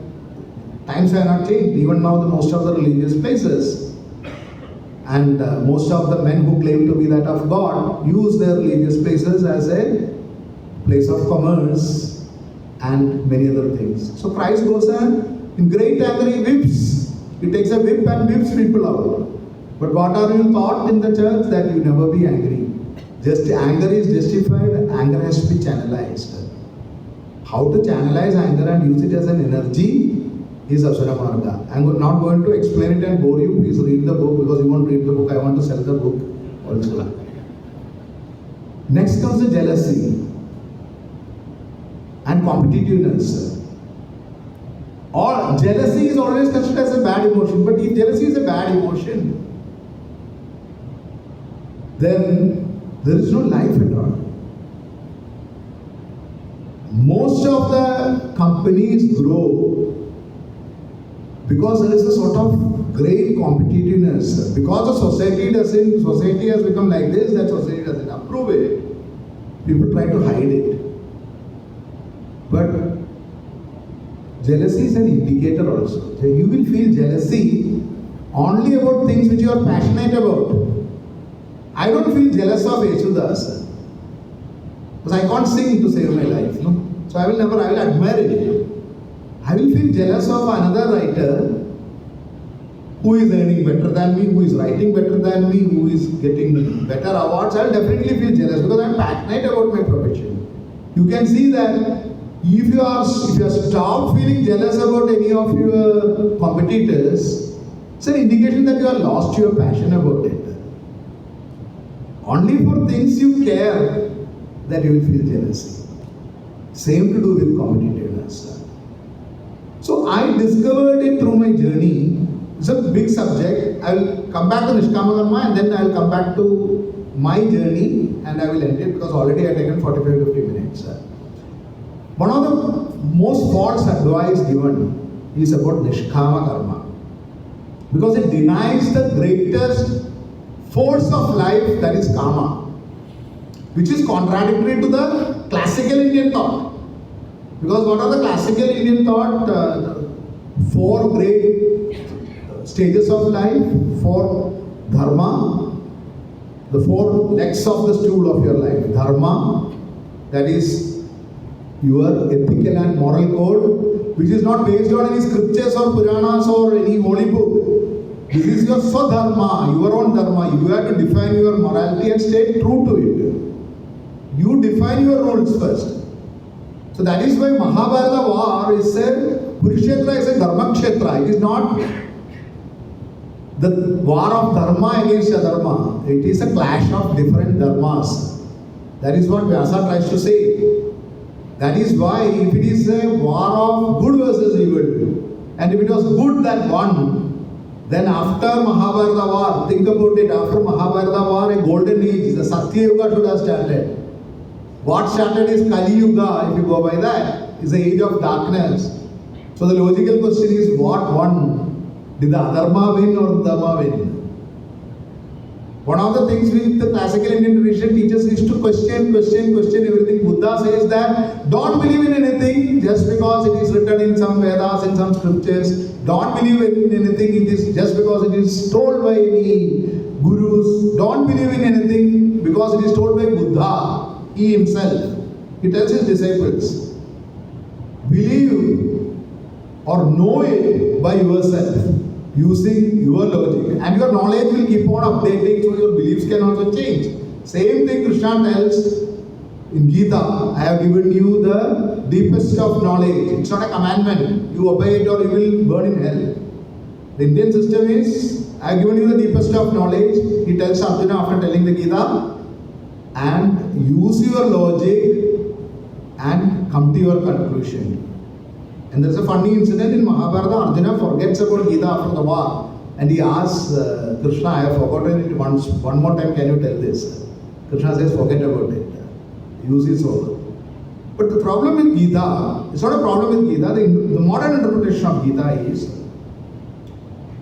[SPEAKER 5] times have not changed. Even now, most of the religious places and most of the men who claim to be that of God use their religious places as a place of commerce and many other things. So Christ goes and in great anger he whips. He takes a whip and whips people out. But what are you taught in the church? That you never be angry. Just anger is justified, anger has to be channelized. How to channelize anger and use it as an energy is Asura Marga. I'm not going to explain it and bore you. Please read the book, because you won't read the book. I want to sell the book also. Next comes the jealousy and competitiveness. Or jealousy is always considered as a bad emotion. But if jealousy is a bad emotion, then there is no life at all. Most of the companies grow because there is a sort of great competitiveness. Because the society has become like this, that society doesn't approve it, people try to hide it. But jealousy is an indicator also. So you will feel jealousy only about things which you are passionate about. I don't feel jealous of Yeshudas, because I can't sing to save my life. No? So I will admire it. I will feel jealous of another writer who is earning better than me, who is writing better than me, who is getting better awards. I will definitely feel jealous because I am passionate about my profession. You can see that if you are stopped feeling jealous about any of your competitors, it's an indication that you are lost your passion about it. Only for things you care that you will feel jealousy. Same to do with competitiveness. So I discovered it through my journey. It's a big subject. I will come back to Nishkama Karma and then I will come back to my journey and I will end it, because already I have taken 45-50 minutes. One of the most false advice given is about Nishkama Karma, because it denies the greatest force of life, that is karma, which is contradictory to the classical Indian thought. Because what are the classical Indian thought? Four great stages of life, four dharma, the four legs of the stool of your life. Dharma, that is your ethical and moral code, which is not based on any scriptures or Puranas or any holy book. This is your Swadharma, your own dharma. You have to define your morality and stay true to it. You define your rules first. So that is why Mahabharata war is said, Kurukshetra is a dharma kshetra. It is not the war of dharma against adharma. It is a clash of different dharmas. That is what Vyasa tries to say. That is why if it is a war of good versus evil, and if it was good that won, then after Mahabharata war, think about it, after Mahabharata war, a golden age, the Satya Yuga should have started. What started is Kali Yuga, if you go by that, is the age of darkness. So the logical question is, what won? Did the adharma win or the dharma win? One of the things which the classical Indian tradition teaches is to question everything. Buddha says that don't believe in anything just because it is written in some Vedas, in some scriptures. Don't believe in anything it is just because it is told by any gurus, don't believe in anything because it is told by Buddha, he himself. He tells his disciples, believe or know it by yourself using your logic, and your knowledge will keep on updating, so your beliefs can also change. Same thing Krishna tells in Gita, I have given you the deepest of knowledge. It's not a commandment. You obey it or you will burn in hell. The Indian system is, I have given you the deepest of knowledge. He tells Arjuna after telling the Gita, and use your logic and come to your conclusion. And there's a funny incident in Mahabharata. Arjuna forgets about Gita after the war, and he asks Krishna, I have forgotten it once, one more time, can you tell this? Krishna says, forget about it. Use his soul. But the problem with Gita, it's not a problem with Gita, the modern interpretation of Gita is,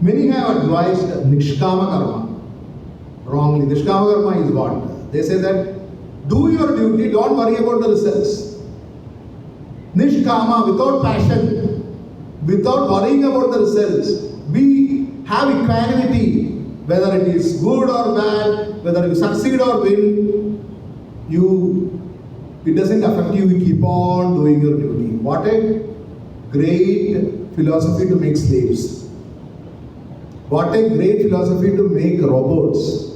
[SPEAKER 5] many have advised Nishkama Karma. Wrongly. Nishkama Karma is what? They say that, do your duty, don't worry about the results. Nishkama, without passion, without worrying about the results, we have equanimity, whether it is good or bad, whether you succeed or win, it doesn't affect you, you keep on doing your duty. What a great philosophy to make slaves. What a great philosophy to make robots.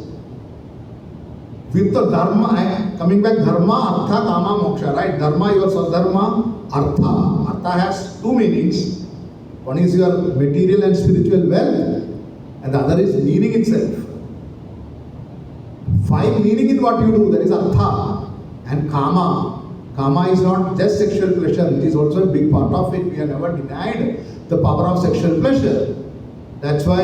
[SPEAKER 5] With the dharma, coming back, dharma, artha, kama, moksha, right? Dharma, your swadharma, artha. Artha has two meanings. One is your material and spiritual wealth, and the other is meaning itself. Find meaning in what you do, that is artha. And kama. Kama is not just sexual pleasure, it is also a big part of it. We have never denied the power of sexual pleasure. That's why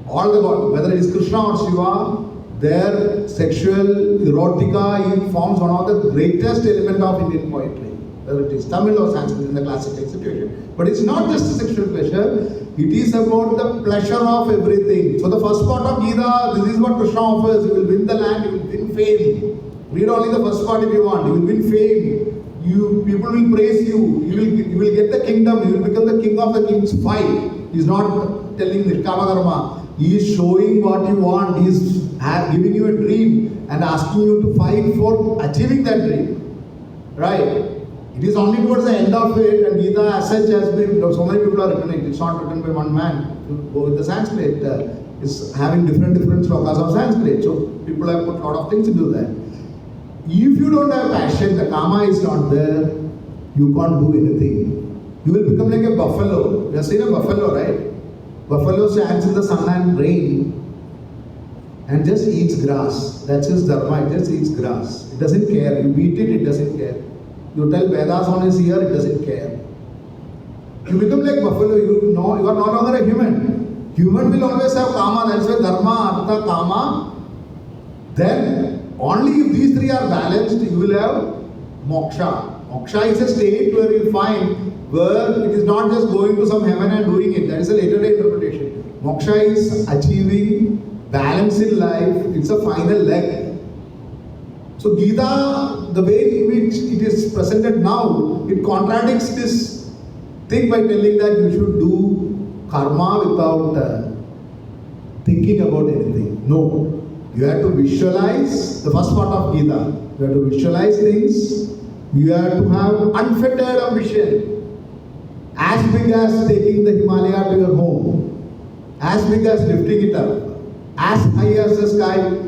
[SPEAKER 5] all the gods, whether it is Krishna or Shiva, their sexual erotica forms one of the greatest element of Indian poetry. Whether it is Tamil or Sanskrit in the classical situation. But it's not just a sexual pleasure, it is about the pleasure of everything. So the first part of Gita, this is what Krishna offers. You will win the land, you will win fame. Read only the first part if you want. You will win fame. People will praise you. You will get the kingdom. You will become the king of the kings. Fight. He is not telling Nishkama Karma. He is showing what you want. He is giving you a dream and asking you to fight for achieving that dream. Right? It is only towards the end of it, and Gita as such has been, so many people are written it. It's not written by one man. You go with the Sanskrit. It's having different slokas of Sanskrit. So people have put a lot of things into that. If you don't have passion, the karma is not there, you can't do anything. You will become like a buffalo. You have seen a buffalo, right? Buffalo stands in the sun and rain and just eats grass. That's his dharma, it just eats grass. It doesn't care. You beat it, it doesn't care. You tell Vedas on his ear, it doesn't care. You become like buffalo, you are no longer a human. Human will always have karma, that's why dharma, artha, kama. Then only if these three are balanced, you will have moksha. Moksha is a state where you find where it is not just going to some heaven and doing it. That is a later day interpretation. Moksha is achieving balance in life. It's a final leg. So Gita, the way in which it is presented now, it contradicts this thing by telling that you should do karma without thinking about anything. No. You have to visualize the first part of Gita. You have to visualize things. You have to have unfettered ambition. As big as taking the Himalaya to your home. As big as lifting it up. As high as the sky.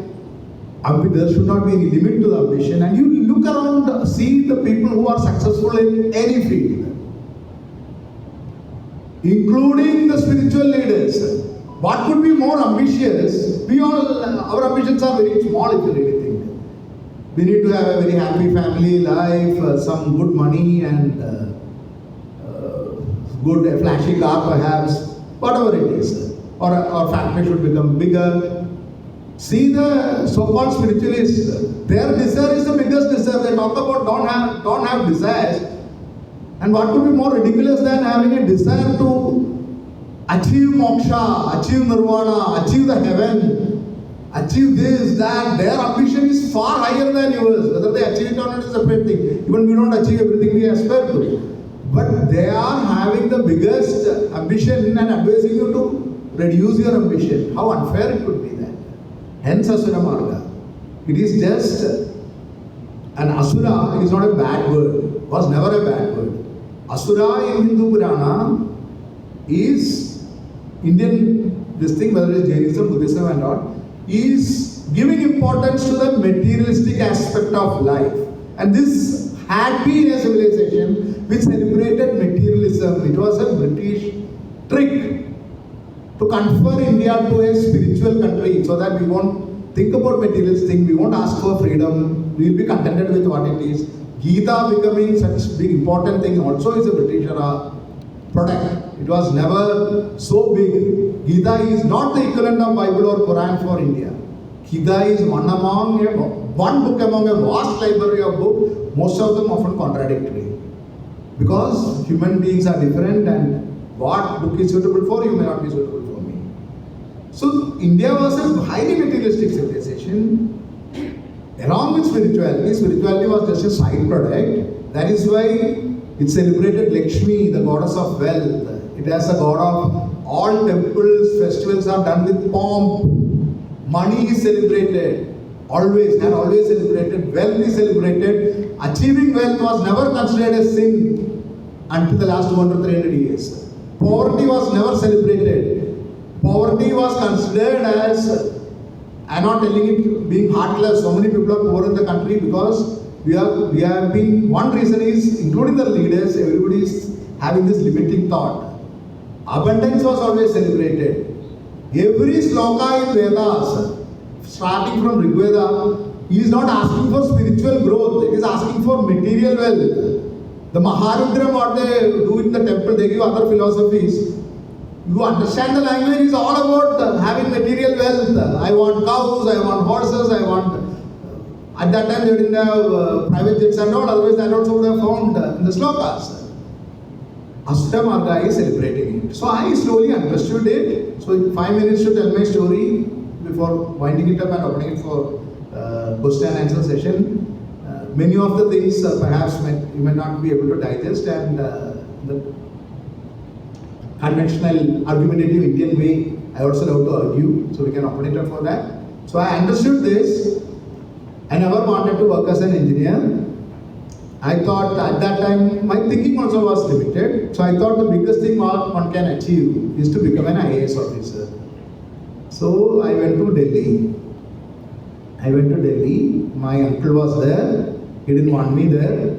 [SPEAKER 5] There should not be any limit to the ambition. And you look around, see the people who are successful in any field. Including the spiritual leaders. What could be more ambitious? Our ambitions are very small if you really think. We need to have a very happy family life, some good money and good flashy car perhaps, whatever it is. Or our factory should become bigger. See the so-called spiritualists, their desire is the biggest desire. They talk about don't have desires. And what could be more ridiculous than having a desire to achieve moksha, achieve nirvana, achieve the heaven, achieve this, that. Their ambition is far higher than yours. Whether they achieve it or not is a separate thing. Even we don't achieve everything we aspire to. But they are having the biggest ambition and advising you to reduce your ambition. How unfair it could be that. Hence Asura Marga. It is just, an Asura is not a bad word, was never a bad word. Asura in Hindu Purana is Indian, this thing, whether it is Jainism, Buddhism and all, is giving importance to the materialistic aspect of life. And this had been a civilization which celebrated materialism. It was a British trick to convert India to a spiritual country so that we won't think about materialistic things, we won't ask for freedom, we will be contented with what it is. Gita becoming such big important thing also is a British era product. It was never so big. Gita is not the equivalent of Bible or Quran for India. Gita is one book among a vast library of books, most of them often contradictory. Because human beings are different and what book is suitable for you may not be suitable for me. So India was a highly materialistic civilization. Along with spirituality, spirituality was just a side product. That is why it celebrated Lakshmi, the goddess of wealth. It has a god of all temples, festivals are done with pomp. Money is celebrated, always celebrated. Wealth is celebrated. Achieving wealth was never considered a sin until the last 200, 300 years. Poverty was never celebrated. Poverty was considered as, I'm not telling it being heartless, so many people are poor in the country because we have been, one reason is, including the leaders, everybody is having this limiting thought. Abundance was always celebrated. Every sloka in Vedas, starting from Rig Veda, he is not asking for spiritual growth, it is asking for material wealth. The Maharudra, what they do in the temple, they give other philosophies. You understand the language is all about having material wealth. I want cows, I want horses, I want... At that time they didn't have private jets and all, otherwise that also would have found in the slokas. Asura Marga is celebrating it. So I slowly understood it. So in 5 minutes to tell my story before winding it up and opening it for question and answer session. Many of the things perhaps you may not be able to digest, and the conventional argumentative Indian way I also love to argue, so we can open it up for that. So I understood this. I never wanted to work as an engineer. I thought at that time my thinking also was limited. So I thought the biggest thing one can achieve is to become an IAS officer. So I went to Delhi. My uncle was there. He didn't want me there.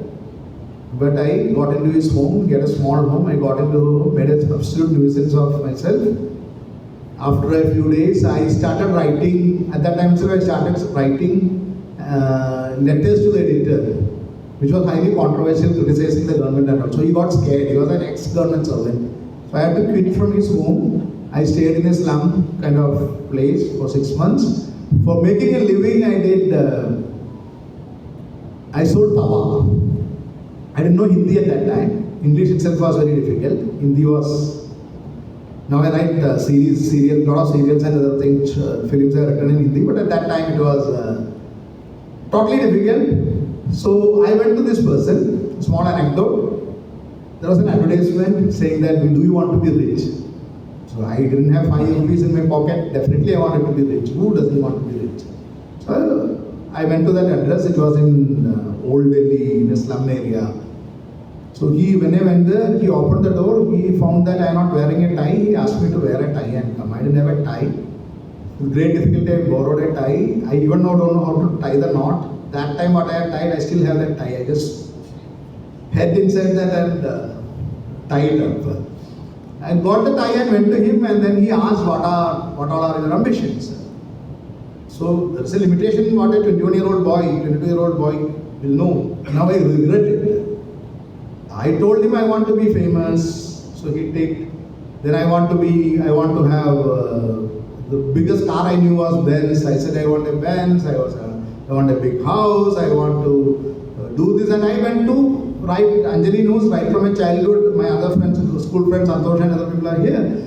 [SPEAKER 5] But I got into his home, he had a small home. I got into, made an absolute nuisance of myself. After a few days, I started writing. At that time, so I started writing letters to the editor, which was highly controversial, criticizing the government and all. So he got scared. He was an ex-government servant. So I had to quit from his home. I stayed in a slum kind of place for 6 months. For making a living, I sold tawa. I didn't know Hindi at that time. English itself was very difficult. Hindi was... Now I write lot of serials and other things, films I written in Hindi, but at that time it was totally difficult. So I went to this person, small anecdote. There was an advertisement saying that, do you want to be rich? So I didn't have 5 rupees in my pocket. Definitely I wanted to be rich. Who doesn't want to be rich? So I went to that address. It was in Old Delhi, in a slum area. So when I went there, he opened the door. He found that I am not wearing a tie. He asked me to wear a tie and come. I didn't have a tie. With great difficulty, I borrowed a tie. I even now don't know how to tie the knot. That time what I had tied, I still have that tie. I just head inside that and tied it up. I got the tie and went to him, and then he asked what all are your ambitions. So there is a limitation what a 21-year-old boy, 22-year-old boy will know. Now I regret it. I told him I want to be famous, so he take. Then I want to have the biggest car I knew was Benz. I said I want a Benz. I want a big house. I want to do this, and I went to write. Anjali knows right from my childhood. My other friends, school friends, Santosh and other people are here.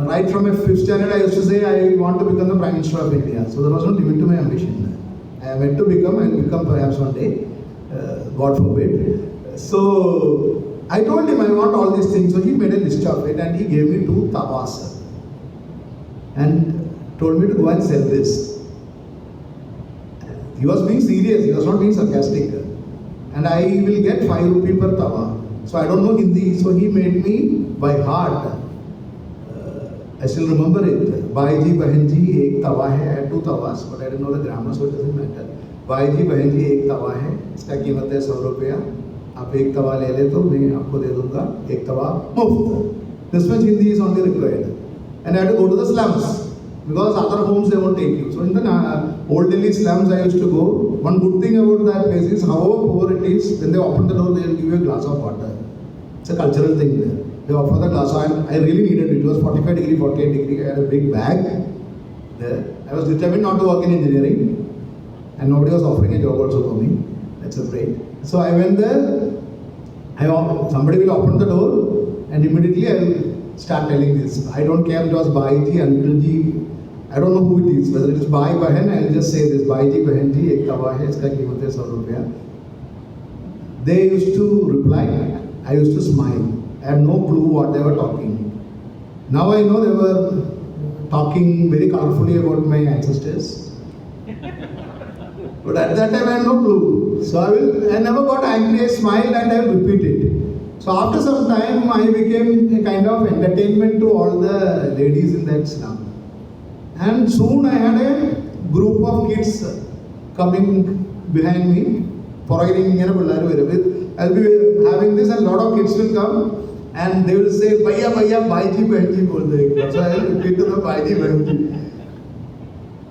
[SPEAKER 5] Right from my 5th standard, I used to say I want to become the Prime Minister of India. So there was no limit to my ambition. I went to become. I will become perhaps one day. God forbid. So I told him I want all these things. So he made a list of it and he gave me 2 tawas. and told me to go and sell this. He was being serious, he was not being sarcastic. And I will get 5 rupee per tawa. So I don't know Hindi, so he made me by heart. I still remember it. Bhaiji Bahenji ek tawa hai. I had 2 tawas, but I didn't know the grammar, so it doesn't matter. Bhaiji Bahenji ek tawa hai. इसका कीमत है 100 रुपया. आप एक तवा ले ले तो मैं आपको दे दूँगा एक तवा मुफ्त. This much Hindi is only required. And I had to go to the slums because other homes they won't take you. So in the old Delhi slums I used to go. One good thing about that place is however poor it is, when they open the door they will give you a glass of water. It's a cultural thing there. They offer the glass, and I really needed it. It was 45 degree, 48 degree. I had a big bag there. I was determined not to work in engineering, and nobody was offering a job also for me. That's a break. So I went there. Somebody will open the door, and immediately I will start telling this. I don't care if it was Bhaiji, Uncle Ji. I don't know who it is. Whether it is Bhai Bahen, I will just say this. Bhaiji Bahen Ji, ek tawa hai, iska कीमत है 100 रुपया. They used to reply. I used to smile. I had no clue what they were talking. Now I know they were talking very colorfully about my ancestors. But at that time I had no clue. So I never got angry, I smiled and I will repeat it. So after some time I became a kind of entertainment to all the ladies in that slum. And soon I had a group of kids coming behind me. I'll be having this and a lot of kids will come. And they will say, Bhaiya, Bhaiya, Bhaiji, Bhaiji, bol denge. So I will repeat to them, Bhaiji, Bhaiji.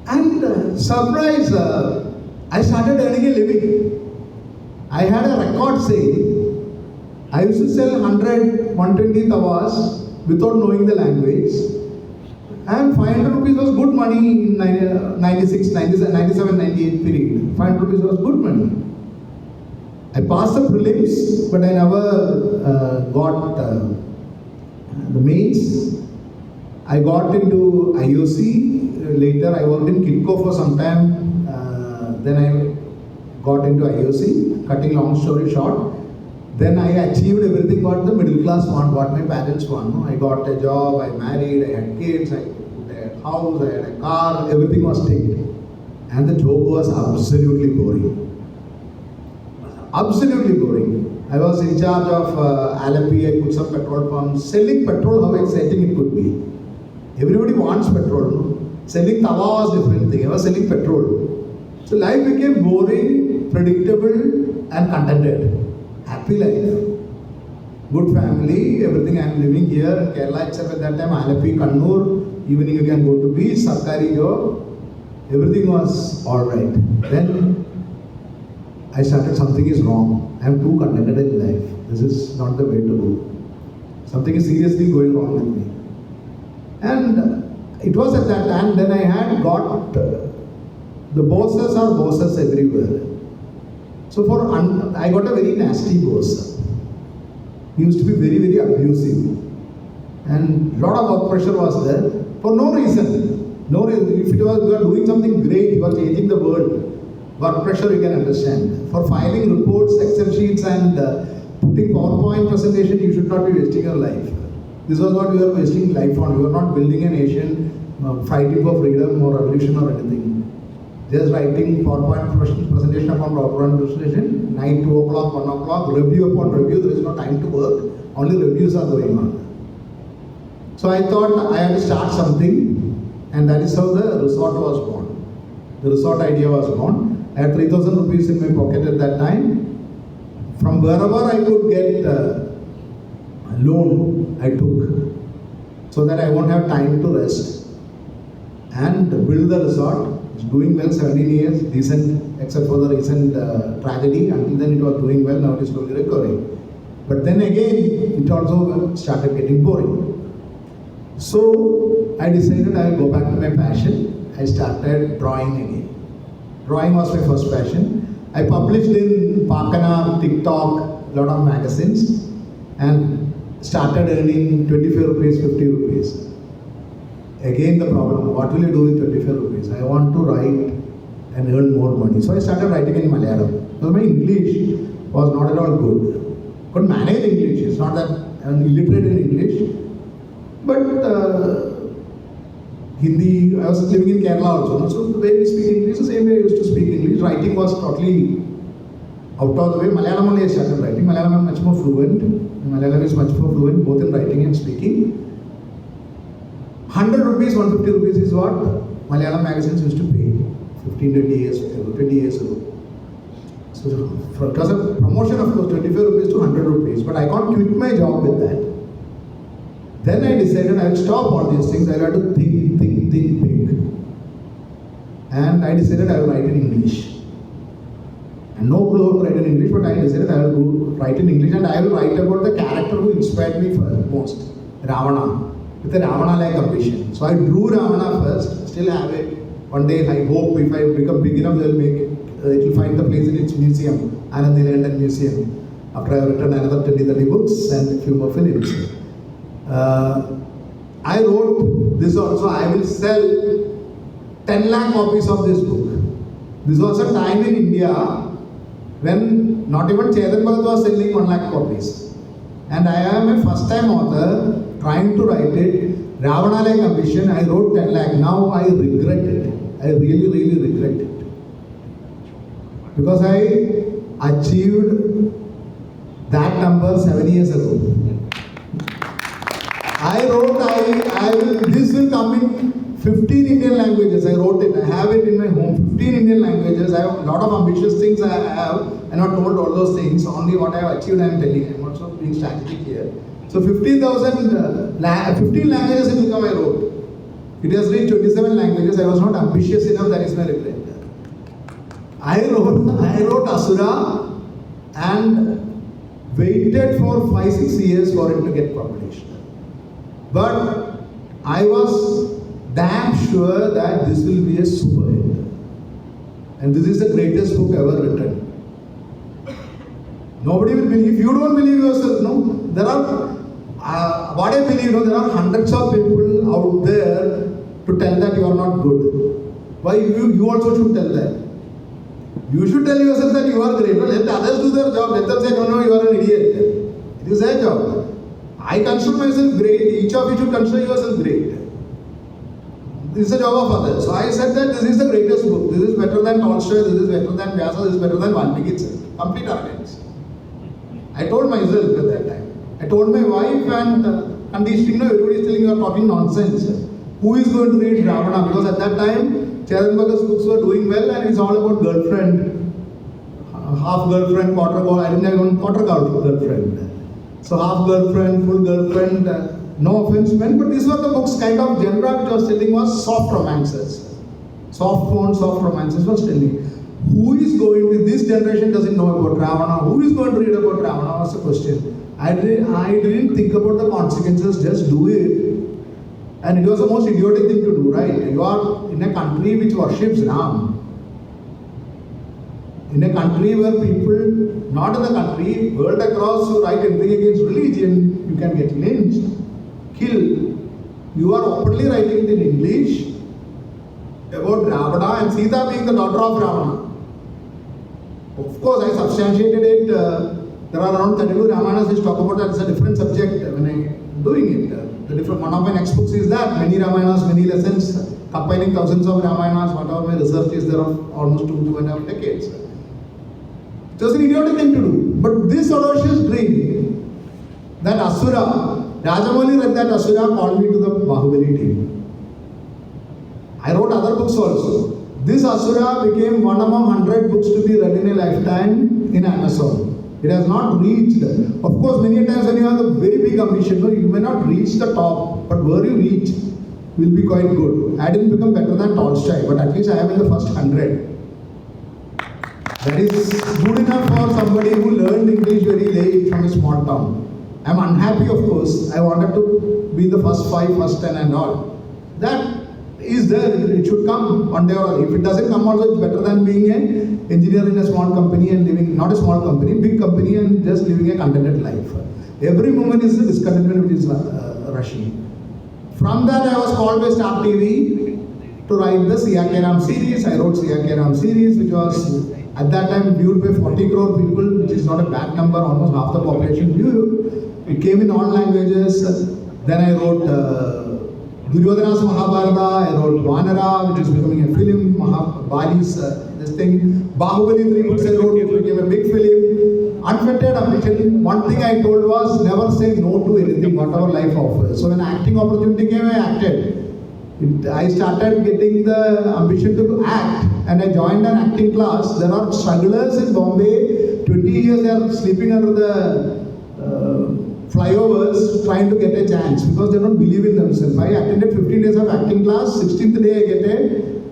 [SPEAKER 5] And surprise, I started earning a living. I had a record sale. I used to sell 100, 120 tawas without knowing the language. And 500 rupees was good money in 96, 97, 98 period. 500 rupees was good money. I passed the prelims, but I never got the mains. I got into IOC. Later, I worked in Kitco for some time. Then I got into IOC. Cutting long story short, then I achieved everything what the middle class want, what my parents want. I got a job, I married, I had kids, I had a house, I had a car, everything was ticked. And the job was absolutely boring. Absolutely boring. I was in charge of Alapi, I put some petrol pumps. Selling petrol, how exciting it could be. Everybody wants petrol. No? Selling tawa was different thing. I was selling petrol. So life became boring, predictable and contented. Happy life. Good family, everything I am living here in Kerala itself at that time, Alapi, Kannur, evening you can go to beach, Sarkari job. Everything was alright. Then I started something is wrong. I am too contented in life. This is not the way to go. Something is seriously going wrong with me. And it was at that time then I had got the bosses are bosses everywhere. So I got a very nasty boss. He used to be very, very abusive. And lot of work pressure was there for no reason. No reason. If it was you are doing something great, you are changing the world. Work pressure you can understand. For filing reports, Excel sheets and putting PowerPoint presentation, you should not be wasting your life. This was what you are wasting life on. You are not building a nation, fighting for freedom or revolution or anything. Just writing PowerPoint presentation upon PowerPoint presentation, night 2 o'clock, 1 o'clock, review upon review, there is no time to work, only reviews are going on. So I thought I had to start something, and that is how the resort was born. The resort idea was born. I had 3,000 rupees in my pocket at that time. From wherever I could get a loan, I took, so that I won't have time to rest. And build the resort. It's doing well, 17 years, decent, except for the recent tragedy. Until then it was doing well, now it is slowly recovering. But then again, it also started getting boring. So I decided I will go back to my passion. I started drawing again. Drawing was my first passion. I published in Pakana, TikTok, lot of magazines and started earning 25 rupees, 50 rupees. Again the problem, what will you do with 25 rupees? I want to write and earn more money. So I started writing in Malayalam. Because my English was not at all good. Could manage English, it's not that I'm illiterate in English. But Hindi. I was living in Kerala also. No? So the way we speak English, the same way I used to speak English. Writing was totally out of the way. Malayalam only I started writing. Malayalam is much more fluent. Malayalam is much more fluent both in writing and speaking. 100 rupees, 150 rupees is what Malayalam magazines used to pay 15, 20 years ago. 20 years ago. So it was a promotion, of course, 25 rupees to 100 rupees. But I can't quit my job with that. Then I decided I will stop all these things. I will have to think big. And I decided I will write in English. And no clue how to write in English, but I decided I will write in English, and I will write about the character who inspired me most, Ravana, with a Ravana-like ambition. So I drew Ravana first, still have it. One day I hope if I become big enough, they will make it will find the place in its museum, Anand Neelakantan Museum. After I have written another 20-30 books and a few more films. I wrote this also. I will sell 10 lakh copies of this book. This was a time in India when not even Chetan Bhagat was selling 1 lakh copies. And I am a first time author trying to write it. Ravana-like ambition, I wrote 10 lakh. Now I regret it. I really regret it. Because I achieved that number 7 years ago. I wrote, this will come in 15 Indian languages. I wrote it. I have it in my home. 15 Indian languages. I have a lot of ambitious things I have. I'm not told all those things. Only what I have achieved I am telling. I'm also being strategic here. So 15 languages it will come I wrote. It has reached 27 languages. I was not ambitious enough. That is my regret. I wrote Asura and waited for 5-6 years for it to get published. But I was damn sure that this will be a super hit. And this is the greatest book ever written. Nobody will believe. If you don't believe yourself, no. There are, what I believe, no, there are hundreds of people out there to tell that you are not good. Why you also should tell that. You should tell yourself that you are great. No, let others do their job. Let them say, no, you are an idiot. It is their job. I consider myself great. Each of you should consider yourself great. This is the job of others. So I said that this is the greatest book. This is better than Tolstoy. This is better than Vyasa. This is better than Valmiki itself. Complete arrogance. I told myself at that time. I told my wife and conditioning, everybody is telling you are talking nonsense. Who is going to read Ravana? Because at that time, Chetan Bhagat's books were doing well and it's all about girlfriend. Half girlfriend, quarter girlfriend. I didn't have one quarter girlfriend. So half girlfriend, full girlfriend. No offense meant, but these were the books kind of genre which was telling was soft romances. Soft porn, soft romances was telling. Who is going to, this generation doesn't know about Ravana. Who is going to read about Ravana was the question. I didn't think about the consequences, just do it. And it was the most idiotic thing to do, right? You are in a country which worships Ram. In a country where people, not in the country, world across, who write anything against religion, you can get lynched, killed. You are openly writing it in English about Ravana and Sita being the daughter of Ravana. Of course, I substantiated it. There are around 32 Ramayanas which talk about that. It's a different subject when I'm doing it. One of my next books is that. Many Ramayanas, many lessons, compiling thousands of Ramayanas. Whatever my research is there of almost 2.5 decades. It was an idiotic thing to do. But this audacious dream, that Asura, Rajamouli read that Asura, called me to the Bahubali team. I wrote other books also. This Asura became one among 100 books to be read in a lifetime in Amazon. It has not reached. Of course, many times when you have a very big ambition, you may not reach the top, but where you reach will be quite good. I didn't become better than Tolstoy, but at least I am in the first 100. That is good enough for somebody who learned English very late from a small town. I am unhappy, of course. I wanted to be the first 5, first 10 and all. That is there. It should come one day or other. If it doesn't come also, it's better than being an engineer in a small company and living, not a small company, big company and just living a contented life. Every moment is a discontentment which is rushing. From that, I was called by Star TV to write the Siya Ke Ram series. I wrote Siya Ke Ram series, which was at that time viewed by 40 crore people, which is not a bad number, almost half the population viewed. It came in all languages. Then I wrote Duryodhana's Mahabharata, I wrote Vanara, which is becoming a film, Bali's this thing, Bahubali 3 books I wrote, which became a big film. Unfettered ambition, one thing I told was never say no to anything, whatever life offers. So when acting opportunity came, I acted. I started getting the ambition to act and I joined an acting class. There are strugglers in Bombay, 20 years they are sleeping under the flyovers trying to get a chance because they don't believe in themselves. I attended 15 days of acting class, 16th day I get a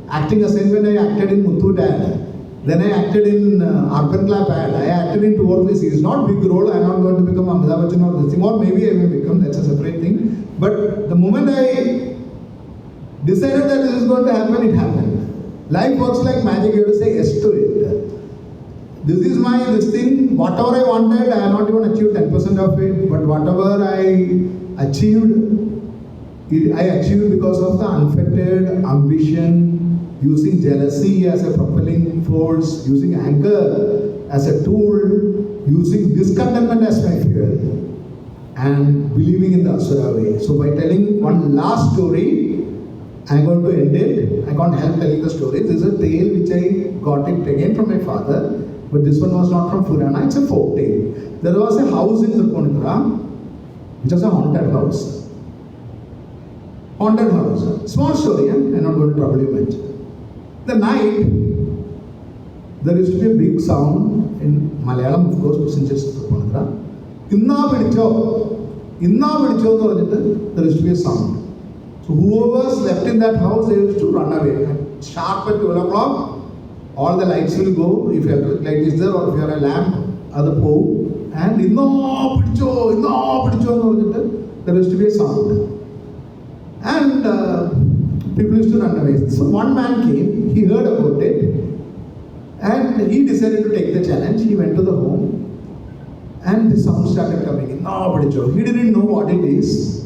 [SPEAKER 5] acting assignment. I acted in Muthu ad. Then I acted in Conclave ad. I acted in 2 or 3 series. Not big role, I am not going to become Amitabh Bachchan or this thing, or maybe I may become, that's a separate thing. But the moment I decided that this is going to happen, it happened. Life works like magic, you have to say yes to it. This is this thing, whatever I wanted, I have not even achieved 10% of it, but whatever I achieved because of the unfettered ambition, using jealousy as a propelling force, using anger as a tool, using discontentment as my fuel, and believing in the Asura way. So by telling one last story, I am going to end it. I can't help telling the story. This is a tale which I got it again from my father. But this one was not from Purana, it's a folk tale. There was a house in Tripura, which was a haunted house. Haunted house. Small story, I'm not going to trouble you much. The night, there used to be a big sound in Malayalam, of course, since it's Tripura. Inna vidicho, there used to be a sound. So whoever slept in that house, they used to run away. And sharp at 12 o'clock, all the lights will go. If your light is there or if you are a lamp, other pole, and there used to be a sound. And people used to run away. So one man came, he heard about it, and he decided to take the challenge. He went to the home, and the sound started coming in. He didn't know what it is.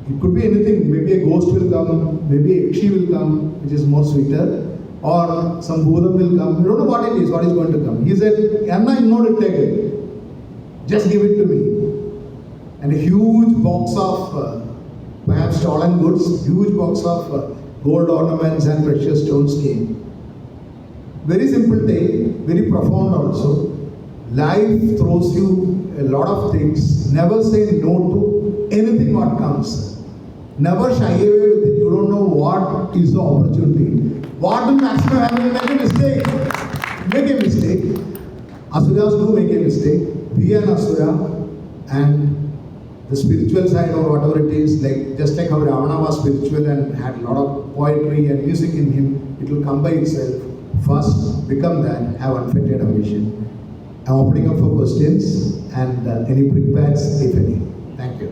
[SPEAKER 5] It could be anything. Maybe a ghost will come, maybe a Ikshi will come, which is more sweeter, or some Bhudam will come. You don't know what it is, what is going to come. He said, Anna, you know to take it. Just give it to me. And a huge box of perhaps stolen goods, huge box of gold ornaments and precious stones came. Very simple tale, very profound also. Life throws you a lot of things. Never say no to anything what comes. Never shy away with it. You don't know what is the opportunity. What will maximum happen? Make a mistake. Make a mistake. Asuras do make a mistake. Be an Asura, and the spiritual side or whatever it is, like just like how Ravana was spiritual and had a lot of poetry and music in him, it will come by itself. First, become that, have unfettered ambition. I'm opening up for questions and any brickbats, if any. Thank you.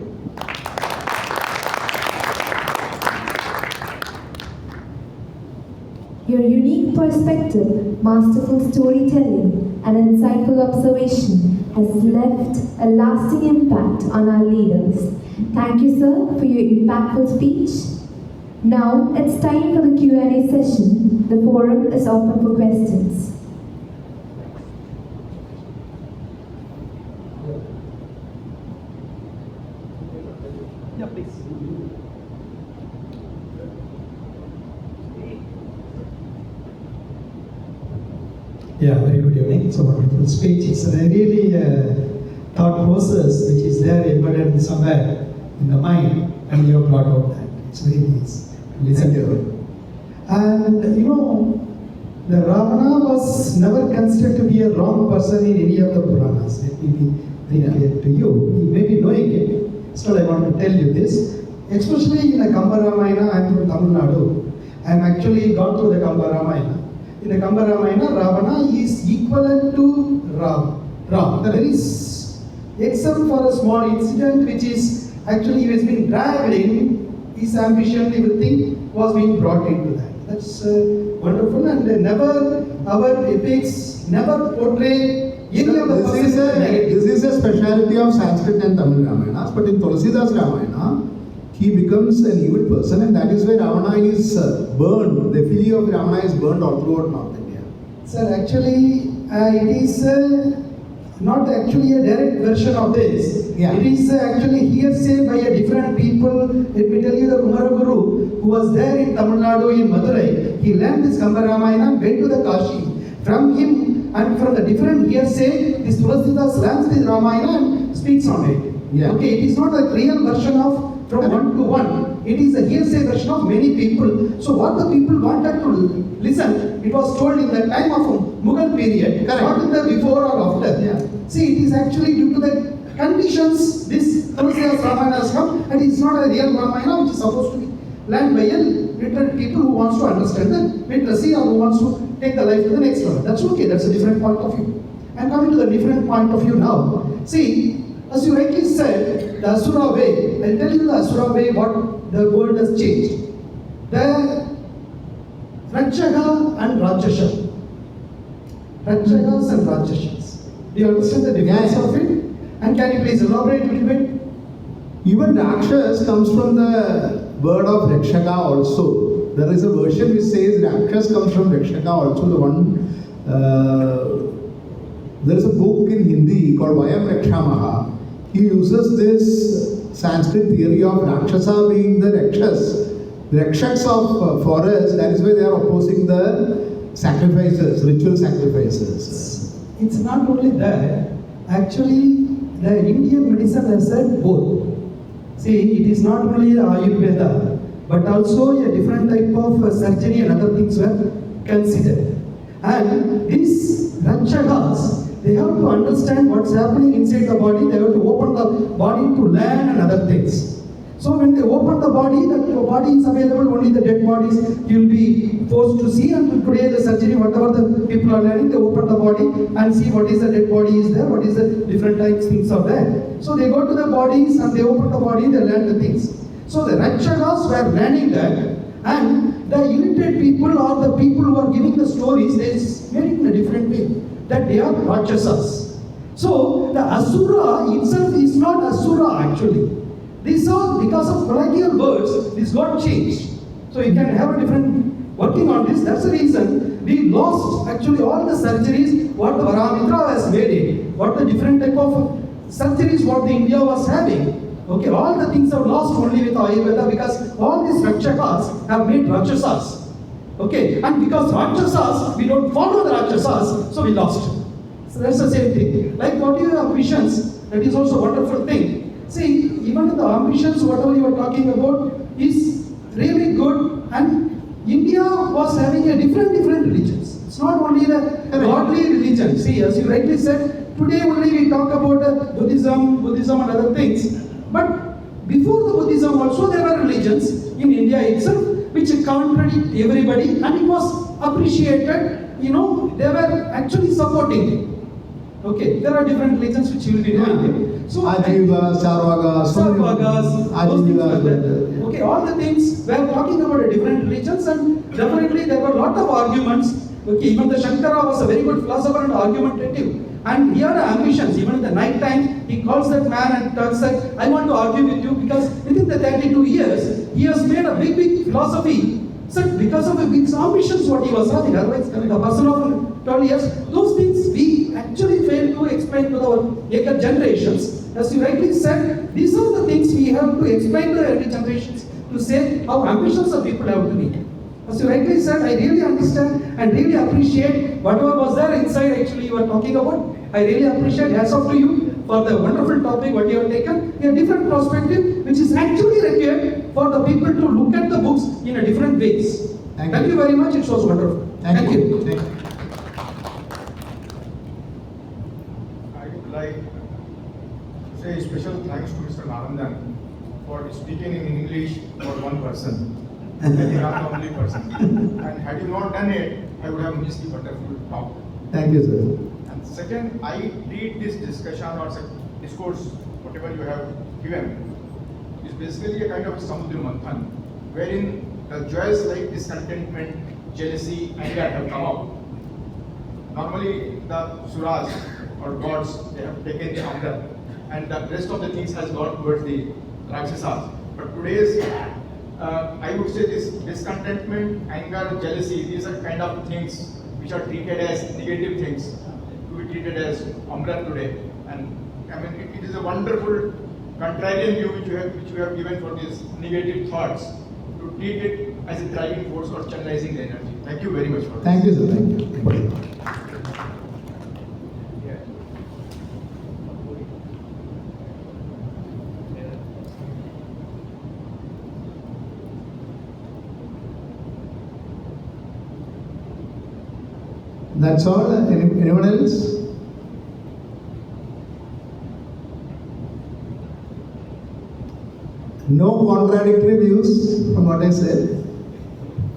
[SPEAKER 1] Your unique perspective, masterful storytelling, and insightful observation has left a lasting impact on our leaders. Thank you, sir, for your impactful speech. Now it's time for the Q&A session. The forum is open for questions.
[SPEAKER 6] Yeah, very good evening. It's a wonderful speech. It's a really thought process which is there embedded somewhere in the mind, and you have brought out that. It's very nice to listen to it. And you know, the Ravana was never considered to be a wrong person in any of the Puranas. Let me be very clear to you. You may be knowing it. Still, I want to tell you this. Especially in the Kamba Ramayana, I am from Tamil Nadu. I am actually gone through the Kamba Ramayana. In the Kamba Ramayana, Ravana is equivalent to Ram. There is, except for a small incident which is actually he has been dragged in, his ambition, everything was being brought into that. That's wonderful, and never, our epics never portray any of the
[SPEAKER 5] This is a speciality of Sanskrit and Tamil Ramayanas, but in Tulsidas Ramayana, he becomes an evil person, and that is why Ravana is burned. The effigy of Ravana is burned all throughout North India.
[SPEAKER 6] Sir, actually, it is not actually a direct version of this.
[SPEAKER 5] Yeah.
[SPEAKER 6] It is actually hearsay by a different people. Let me tell you, the Kumaraguru, who was there in Tamil Nadu in Madurai, he learned this Kamba Ramayana, went to the Kashi. From him and from the different hearsay, this Tulasidas learns this Ramayana and speaks on it.
[SPEAKER 5] Yeah.
[SPEAKER 6] Okay, it is not a real version of from one to one. It is a hearsay version of many people. So what the people wanted to listen, it was told in the time of Mughal period,
[SPEAKER 5] Correct.
[SPEAKER 6] not in the before or after.
[SPEAKER 5] Yeah.
[SPEAKER 6] See, it is actually due to the conditions this Tulasidas Ramayana has come, and it is not a real Ramayana which is supposed to be learned by a literate people who wants to understand the literacy or who wants to take the life to the next level. That's okay, that's a different point of view. I'm coming to the different point of view now. See, as you rightly said, the Asura way, I'll tell you the Asura way what the world has changed. The Rakshaka and Rakshasa. Rakshakas and Rakshasas. Do you understand the difference of it? And can you please elaborate a little bit?
[SPEAKER 5] Even Rakshas comes from the word of Rakshaka also. There is a version which says Rakshas comes from Rakshaka also. The one, there is a book in Hindi called Vayam Rakshamaha. He uses this Sanskrit theory of Rakshasa being the Rakshas. The Rakshaks of forest, that is why they are opposing the sacrifices, ritual sacrifices.
[SPEAKER 6] It's not only that, actually the Indian medicine has said both. See, it is not only the Ayurveda, but also a different type of surgery and other things were considered. And these Rakshakas, they have to understand what's happening inside the body, they have to open the body to learn and other things. So when they open the body, the body is available, only the dead bodies you will be forced to see, and today the surgery, whatever the people are learning, they open the body and see what is the dead body is there, what is the different types things are there. So they go to the bodies and they open the body, they learn the things. So the Rakshakas were learning that, and the illiterate people or the people who are giving the stories, they made it in a different way, that they are Rakshasas. So the Asura itself is not Asura actually. These are because of colloquial words, this got changed. So you can have a different working on this. That's the reason we lost actually all the surgeries what the Varamitra has made it, what the different type of surgeries what the India was having. Okay, all the things are lost only with Ayurveda because all these Rakshakas have made Rakshasas. Okay, and because Rakshasas, we don't follow the Rakshasas, so we lost. So that's the same thing. Like what you have visions, that is also a wonderful thing. See, even in the ambitions, whatever you are talking about is really good, and India was having a different religions. It's not only the godly religion. See, as you rightly said, today only we talk about Buddhism and other things. But before the Buddhism also there were religions in India itself which contradict everybody, and it was appreciated. You know, they were actually supporting it. Okay, there are different religions which you will be knowing. So
[SPEAKER 5] Ajiva, Sarvagas,
[SPEAKER 6] those things were there. Okay, all the things we are talking about different religions, and definitely there were a lot of arguments. Okay, even the Shankara was a very good philosopher and argumentative. And he had ambitions. Even in the night time, he calls that man and tells that, I want to argue with you because within the 32 years, he has made a big philosophy. So because of the big ambitions what he was having, otherwise the person of 12 years, those things we actually fail to explain to our younger generations. As you rightly said, these are the things we have to explain to the younger generations to say how ambitious the people have to be. As you rightly said, I really understand and really appreciate whatever was there inside actually you were talking about. I really appreciate, hats off to you for the wonderful topic what you have taken in a different perspective which is actually required for the people to look at the books in a different ways. Thank you very much, it was wonderful. Thank you.
[SPEAKER 5] Thank you.
[SPEAKER 7] I would like to say special thanks to Mr. Nandan for speaking in English for one person. I think I'm the only person. And had you not done it, I would have missed the wonderful talk.
[SPEAKER 5] Thank you, sir.
[SPEAKER 7] And second, I read this discussion or discourse, whatever you have given, is basically a kind of a Samudra Manthan, wherein the joys like discontentment, jealousy, anger have come up. Normally, the Suras or gods, they have taken the anger, and the rest of the things has gone towards the Rakshasas. But today's, I would say this discontentment, anger, jealousy, these are kind of things which are treated as negative things to be treated as Amrit today. And I mean, it is a wonderful contrarian view which you have given for these negative thoughts, to treat it as a driving force or channelizing the energy. Thank you very much for this.
[SPEAKER 5] Thank you, sir. Thank you. That's all. Anyone else? No contradictory views from what I said.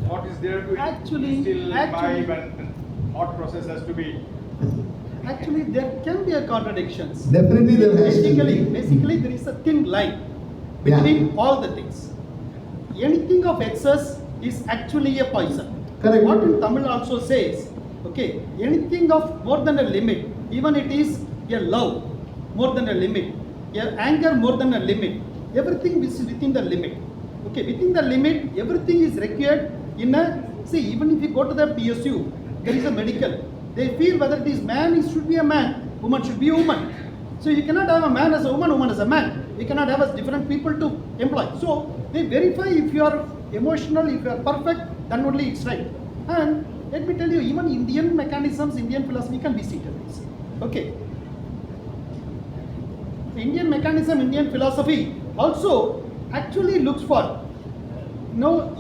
[SPEAKER 7] What is there to
[SPEAKER 8] Actually-
[SPEAKER 7] still
[SPEAKER 8] actually-
[SPEAKER 7] imbibe and thought process has to be.
[SPEAKER 8] Actually, there can be a contradictions.
[SPEAKER 5] Definitely there has to be.
[SPEAKER 8] Basically, there is a thin line between all the things. Anything of excess is actually a poison.
[SPEAKER 5] Correct.
[SPEAKER 8] What in Tamil also says, okay, anything of more than a limit, even it is a love more than a limit, a anger more than a limit, everything is within the limit. Okay, within the limit, everything is required in a, see, even if you go to the PSU, there is a medical. They feel whether this man should be a man, woman should be a woman. So you cannot have a man as a woman as a man. You cannot have as different people to employ. So they verify if you are emotional, if you are perfect, then only it's right. And let me tell you, even Indian mechanisms, Indian philosophy can be seen in this. Okay. The Indian mechanism, Indian philosophy also actually looks for,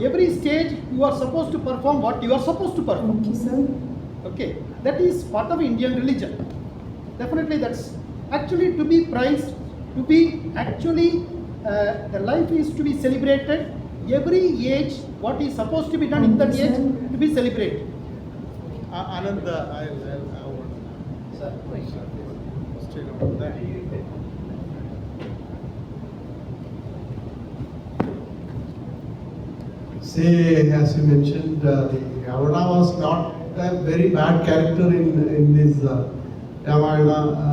[SPEAKER 8] every stage you are supposed to perform what you are supposed to perform.
[SPEAKER 1] Thank you, sir.
[SPEAKER 8] Okay, that is part of Indian religion. Definitely, that's actually to be prized, to be actually, the life is to be celebrated. Every age, what is supposed to be done in that age, to be celebrated.
[SPEAKER 9] Anand, I want straight on that. Say, as you mentioned, the Ravana was not a very bad character in this Ramayana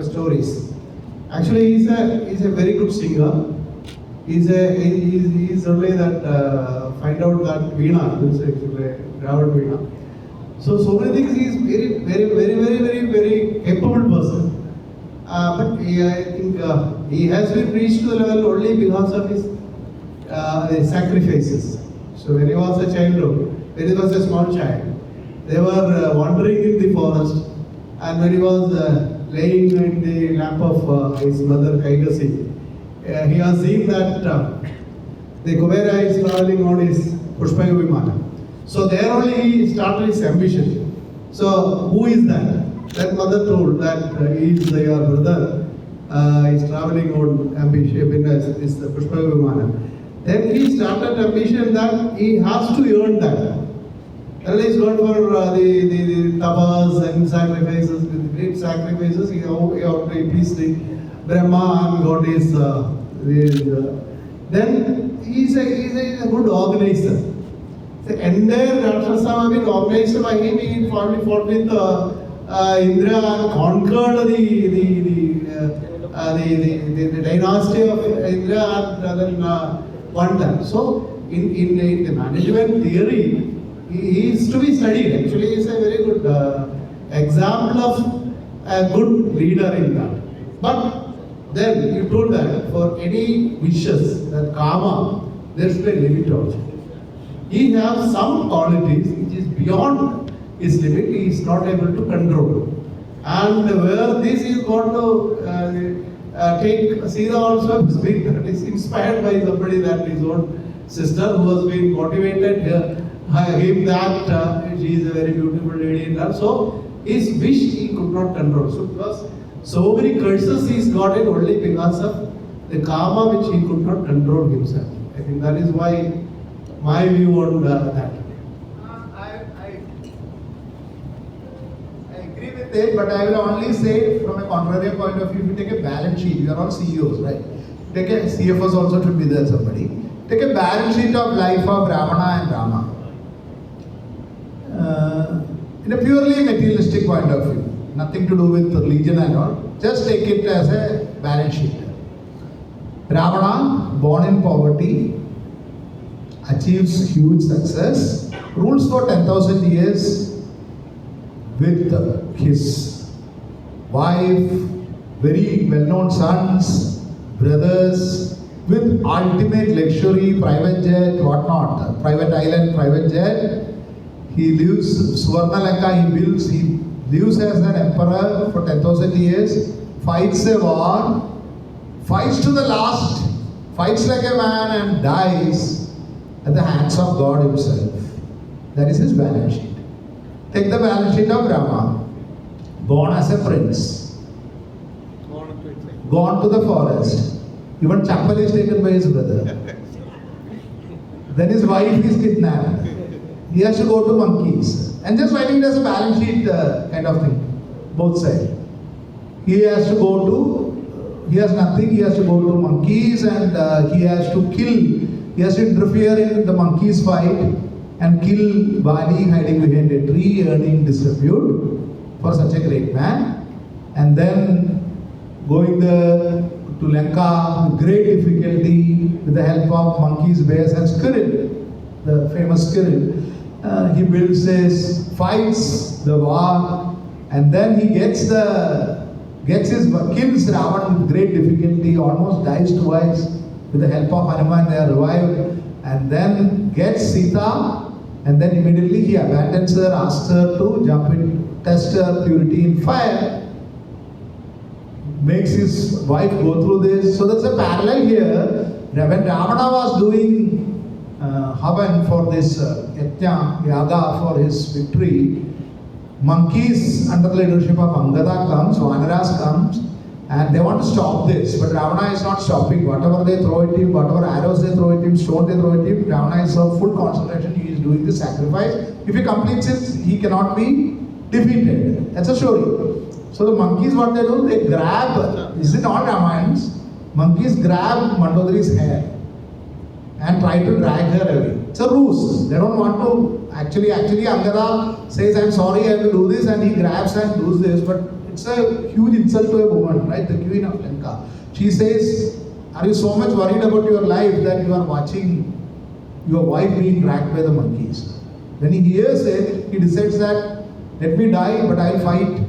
[SPEAKER 9] stories. Actually, he's a very good singer. He's only that find out that Veena, this is Ravan Veena. So many things. He's very capable person. But I think he has been reached to the level only because of his sacrifices. So when he was a child, when he was a small child, they were wandering in the forest, and when he was laying in the lap of his mother Kaigasi, he has seen that the Kubera is traveling on his Pushpaga Vimana. So there only he started his ambition. So who is that? That mother told that he is your brother. Is traveling on ambition, is the Pushpaga Vimana. Then he started ambition that he has to earn that. And he's gone for the tapas and sacrifices, with great sacrifices. He pleased the Brahma and got his. Then he's a good organizer. The entire Rakshasa have been organized by him. He finally fought with Indra and conquered the dynasty of Indra and then won that. So in the management theory, he is to be studied. Actually, he is a very good example of a good leader in that. But then you told that for any wishes, that karma, there should be a limit also. He has some qualities which is beyond his limit, he is not able to control. And where this is going to take, Sita also is inspired by somebody, that his own sister, who has been motivated him that she is a very beautiful lady in that. So his wish he could not control. So because so many curses he's got it only because of the karma which he could not control himself. I think that is why my view on that.
[SPEAKER 5] I agree with it, but I will only say from a contrarian point of view, if you take a balance sheet, you are all CEOs, right? Take a CFOs also should be there, somebody. Take a balance sheet of life of Ravana and Rama. In a purely materialistic point of view, nothing to do with religion and all, just take it as a balance sheet. Ravana, born in poverty, achieves huge success, rules for 10,000 years, with his wife, very well-known sons, brothers, with ultimate luxury, private jet, whatnot, private island, private jet. He lives Suvarnalanka, he lives as an emperor for 10,000 years, fights a war, fights to the last, fights like a man and dies at the hands of God himself. That is his balance sheet. Take the balance sheet of Rama, born as a prince, gone to the forest, even chapel is taken by his brother. Then his wife is kidnapped. He has to go to monkeys. And just writing it as a balance sheet kind of thing, both sides. He has to go to, he has nothing, he has to go to monkeys and he has to kill, he has to interfere in the monkeys fight and kill Bali hiding behind a tree, earning disrepute for such a great man. And then going to Lanka with great difficulty with the help of monkeys, bears and squirrel, the famous squirrel. He builds this, fights the war, and then he kills Ravan with great difficulty, almost dies twice. With the help of Hanuman, they are revived, and then gets Sita, and then immediately he abandons her, asks her to jump in, test her purity in fire, makes his wife go through this. So there's a parallel here. When Ravana was doing Havan for this yaga for his victory, monkeys under the leadership of Angada comes, Vanaras comes, and they want to stop this. But Ravana is not stopping. Whatever they throw at him, whatever arrows they throw at him, stone they throw at him, Ravana is of full concentration. He is doing the sacrifice. If he completes it, he cannot be defeated. That's a story. So the monkeys, what they do, they grab, this is all Ramayans, monkeys grab Mandodari's hair and try to drag her away. It's a ruse. They don't want to, actually Angada says, I'm sorry, I have to do this, and he grabs and does this, but it's a huge insult to a woman, right? The queen of Lanka. She says, are you so much worried about your life that you are watching your wife being dragged by the monkeys? When he hears it, he decides that, let me die, but I'll fight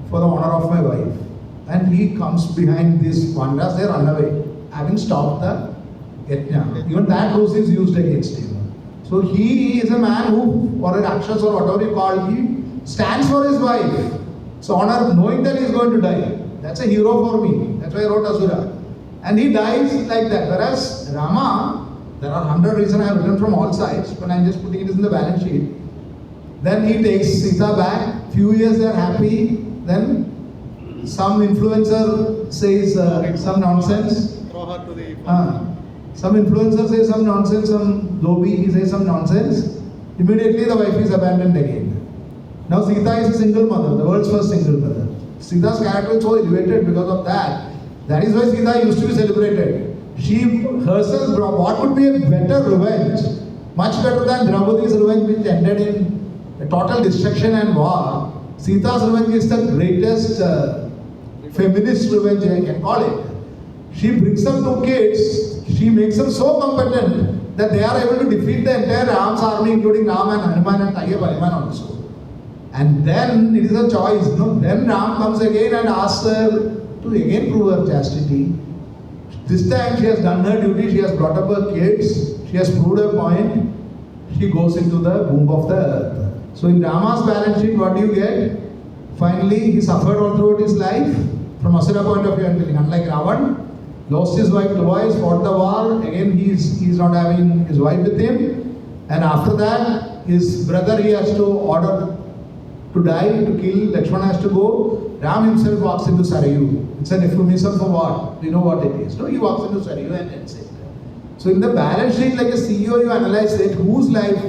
[SPEAKER 5] for the honor of my wife. And he comes behind these Pandavas, they run away, having stopped the Yajna. Even that ruse is used against him. So he is a man who, or a Rakshas or whatever you call, he stands for his wife. So honor, knowing that he is going to die. That's a hero for me. That's why I wrote Asura. And he dies like that. Whereas Rama, there are 100 reasons I have written from all sides, but I'm just putting it in the balance sheet. Then he takes Sita back. Few years they are happy. Then some influencer says some nonsense.
[SPEAKER 8] Throw her to the
[SPEAKER 5] Some influencer says some nonsense, some Dhobi, he says some nonsense. Immediately the wife is abandoned again. Now Sita is a single mother, the world's first single mother. Sita's character is so elevated because of that. That is why Sita used to be celebrated. She herself brought, what could be a better revenge? Much better than Draupadi's revenge, which ended in a total destruction and war. Sita's revenge is the greatest feminist revenge I can call it. She brings up two kids. She makes them so competent that they are able to defeat the entire Ram's army, including Ram and Hanuman and Tiger Hanuman also. And then it is a choice. No? Then Ram comes again and asks her to again prove her chastity. This time she has done her duty, she has brought up her kids, she has proved her point, she goes into the womb of the earth. So in Rama's balance sheet, what do you get? Finally, he suffered all throughout his life. From Asura point of view, I'm telling, unlike Ravan, lost his wife twice, fought the war, again he's not having his wife with him. And after that, his brother he has to order to die, to kill, Lakshmana has to go. Ram himself walks into Sarayu. It's an euphemism for what? We know what it is. No, he walks into Sarayu and ends it. So in the balance sheet, like a CEO, you analyze it, whose life,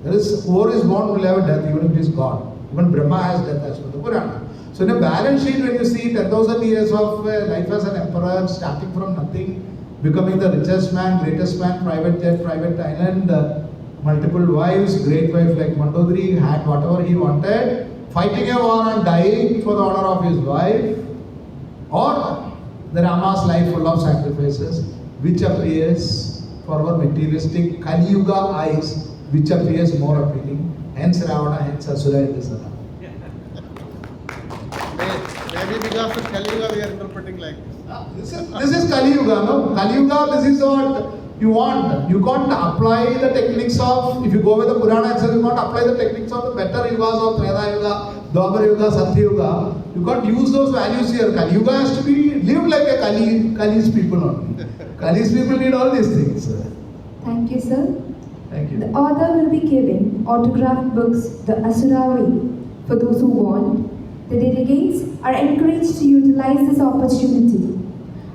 [SPEAKER 5] there is, whoever is born will have a death, even if it is God. Even Brahma has death as per the Purana. So in a balance sheet, when you see 10,000 years of life as an emperor, starting from nothing, becoming the richest man, greatest man, private jet, private island, multiple wives, great wife like Mandodari, had whatever he wanted, fighting a war and dying for the honor of his wife, or the Rama's life full of sacrifices, which appears for our materialistic Kali Yuga eyes, which appears more appealing. Hence Ravana, hence Asura in this era.
[SPEAKER 9] maybe because of Kali Yuga we are interpreting like this.
[SPEAKER 5] This is Kali Yuga, no? Kali Yuga, this is what you want. You can't apply the techniques of, if you go with the Purana itself, you can't apply the techniques of the better yugas of Treta Yuga, Dwapara Yuga, Satya Yuga. You can't use those values here. Kali Yuga has to be lived like a Kali's people only. Kali's people need all these things.
[SPEAKER 1] Thank you, sir.
[SPEAKER 5] Thank you.
[SPEAKER 1] The author will be giving autographed books, The Asura Way, for those who want. The delegates are encouraged to utilize this opportunity.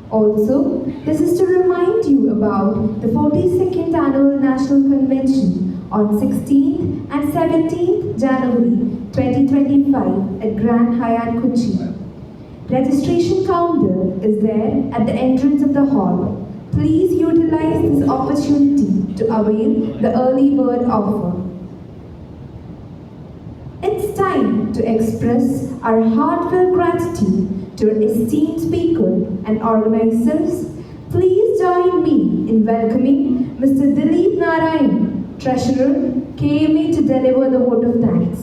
[SPEAKER 1] Also, this is to remind you about the 42nd Annual National Convention on 16th and 17th January 2025 at Grand Hyatt Kochi. Registration counter is there at the entrance of the hall. Please utilize this opportunity to avail the early bird offer. It's time to express our heartfelt gratitude to our esteemed speaker and organizers. Please join me in welcoming Mr. Dilip Narayan, Treasurer, KMA, to deliver the vote of thanks.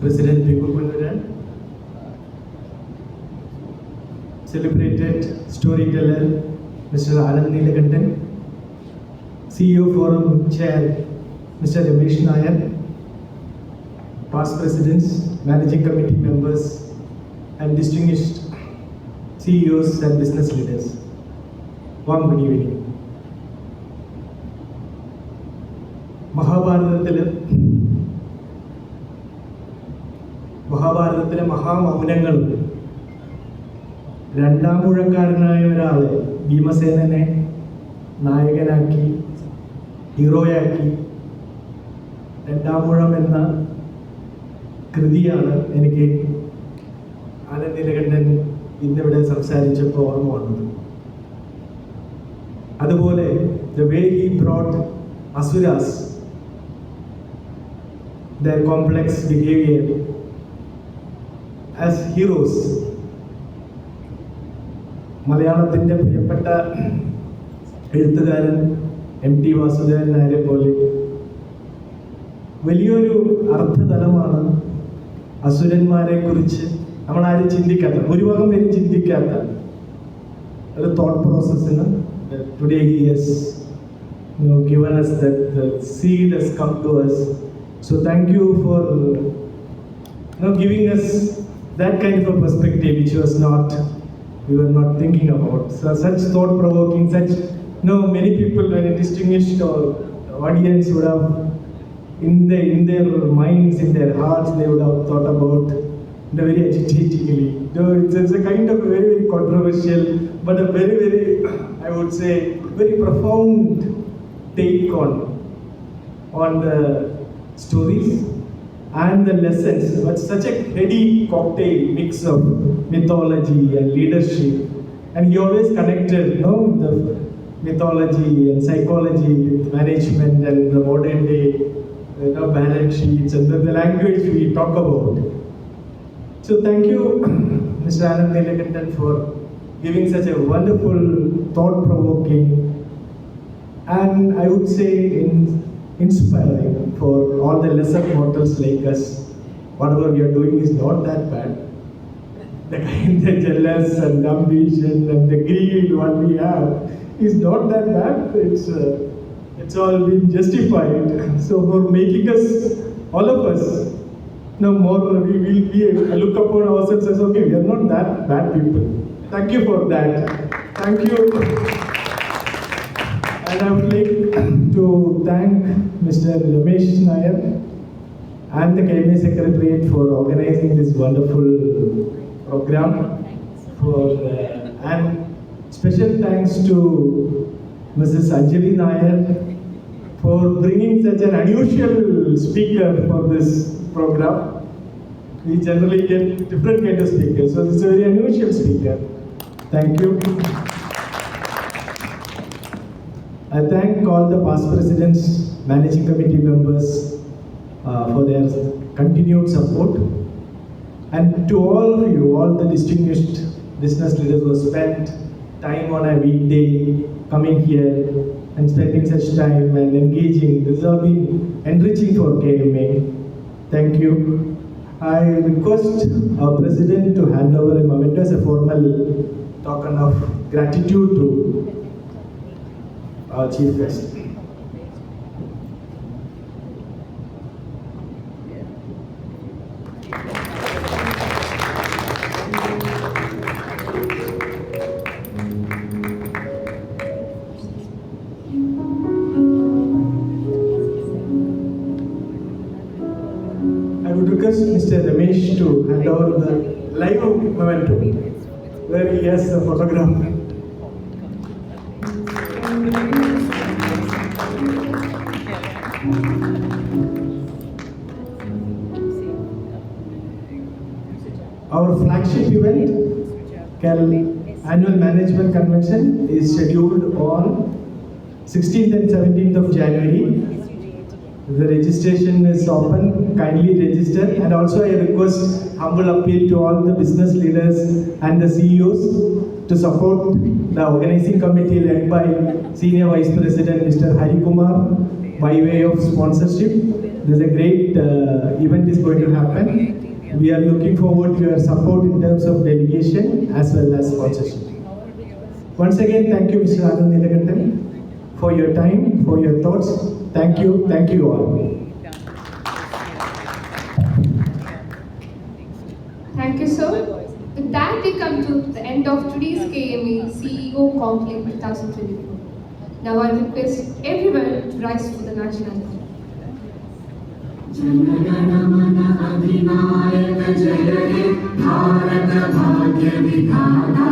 [SPEAKER 10] President Bikukundaran, celebrated storyteller Mr. Anand Neelakantan, CEO Forum Chair Mr. Ramesh Nair, past presidents, managing committee members, and distinguished CEOs and business leaders. Warm good evening. മഹാഭാരതത്തിലെ മഹാമൗനങ്ങളും രണ്ടാം മുഴക്കാരനായ ഒരാളെ ഭീമസേനനെ നായകനാക്കി ഹീറോയാക്കി രണ്ടാം മുഴം എന്ന കൃതിയാണ് എനിക്ക് ആനന്ദ് നീലകണ്ഠൻ ഇന്നിവിടെ സംസാരിച്ചപ്പോൾ ഓർമ്മ വന്നത്. അതുപോലെ the way he brought Asuras, their complex behavior as heroes. മലയാളത്തിൻ്റെ പ്രിയപ്പെട്ട എഴുത്തുകാരൻ MT വാസുദേവൻ നായരെ പോലെ വലിയൊരു അർത്ഥതലമാണ് അസുരന്മാരെ കുറിച്ച് നമ്മളാരും ചിന്തിക്കാത്ത, ഭൂരിഭാഗം പേരും ചിന്തിക്കാത്ത ഒരു തോട്ട് പ്രോസസ്സിന് today he has given us that the seed has come to us. So thank you for giving us that kind of a perspective which we were not thinking about. So such thought-provoking, such many people, very distinguished audience would have in their minds, in their hearts, they would have thought about very agitatingly. It's a kind of very, very controversial, but a very, very, I would say, very profound take on the stories and the lessons. But such a heady cocktail mix of mythology and leadership, and he always connected the mythology and psychology with management and the modern day balance sheets and the language we talk about. So thank you Mr. Anand Neelakantan for giving such a wonderful, thought-provoking, and I would say inspiring for all the lesser mortals like us. Whatever we are doing is not that bad. The kind of jealous and ambition and the greed what we have is not that bad. It's all been justified. So for making us, all of us, more we will look upon ourselves as okay, we are not that bad people. Thank you for that. Thank you. And I would like to thank Mr. Ramesh Nair and the KMA Secretariat for organizing this wonderful program. And special thanks to Mrs. Anjali Nair for bringing such an unusual speaker for this program. We generally get different kind of speakers, so it's a very unusual speaker. Thank you. I thank all the past presidents, managing committee members for their continued support. And to all of you, all the distinguished business leaders who have spent time on a weekday coming here and spending such time and engaging, this has all been enriching for KMA. Thank you. I request our president to hand over a memento as a formal token of gratitude to our chief guest. I would request Mr. Ramesh to hand over the live memento where he has a photograph. Our flagship event, Annual Management Convention, is scheduled on 16th and 17th of January. The registration is open, kindly register, and also I request humble appeal to all the business leaders and the CEOs to support the organizing committee led by Senior Vice President Mr. Hari Kumar by way of sponsorship. There's a great event is going to happen. We are looking forward to your support in terms of delegation as well as sponsorship. Once again, thank you, Mr. Anand Neelakantan, for your time, for your thoughts. Thank you all.
[SPEAKER 2] Thank you, sir. With that, we come to the end of today's KMA CEO Conclave 2024. Now I request everyone to rise for the national anthem.
[SPEAKER 11] जनगणमन अधिनायक जय हे भारत भाग्य विधाता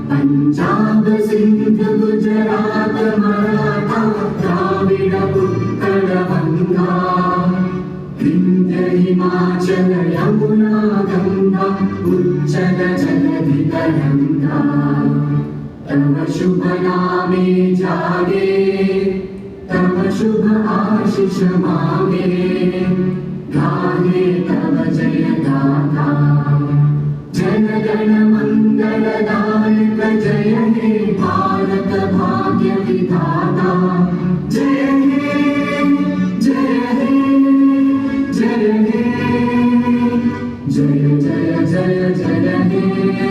[SPEAKER 11] पंजाब सिंध गुजरात मराठा द्राविड उत्कल गंगा विंध्य हिमाचल यमुना गंगा उच्चल जलधि तरंगा तव शुभ नामे जागे तव शुभ आशीष मांगे गाहे तव जय गाथा जन गण मंगलदायक जय हे भारत भाग्य विधाता जय हे जय हे जय हे जय जय जय जय हे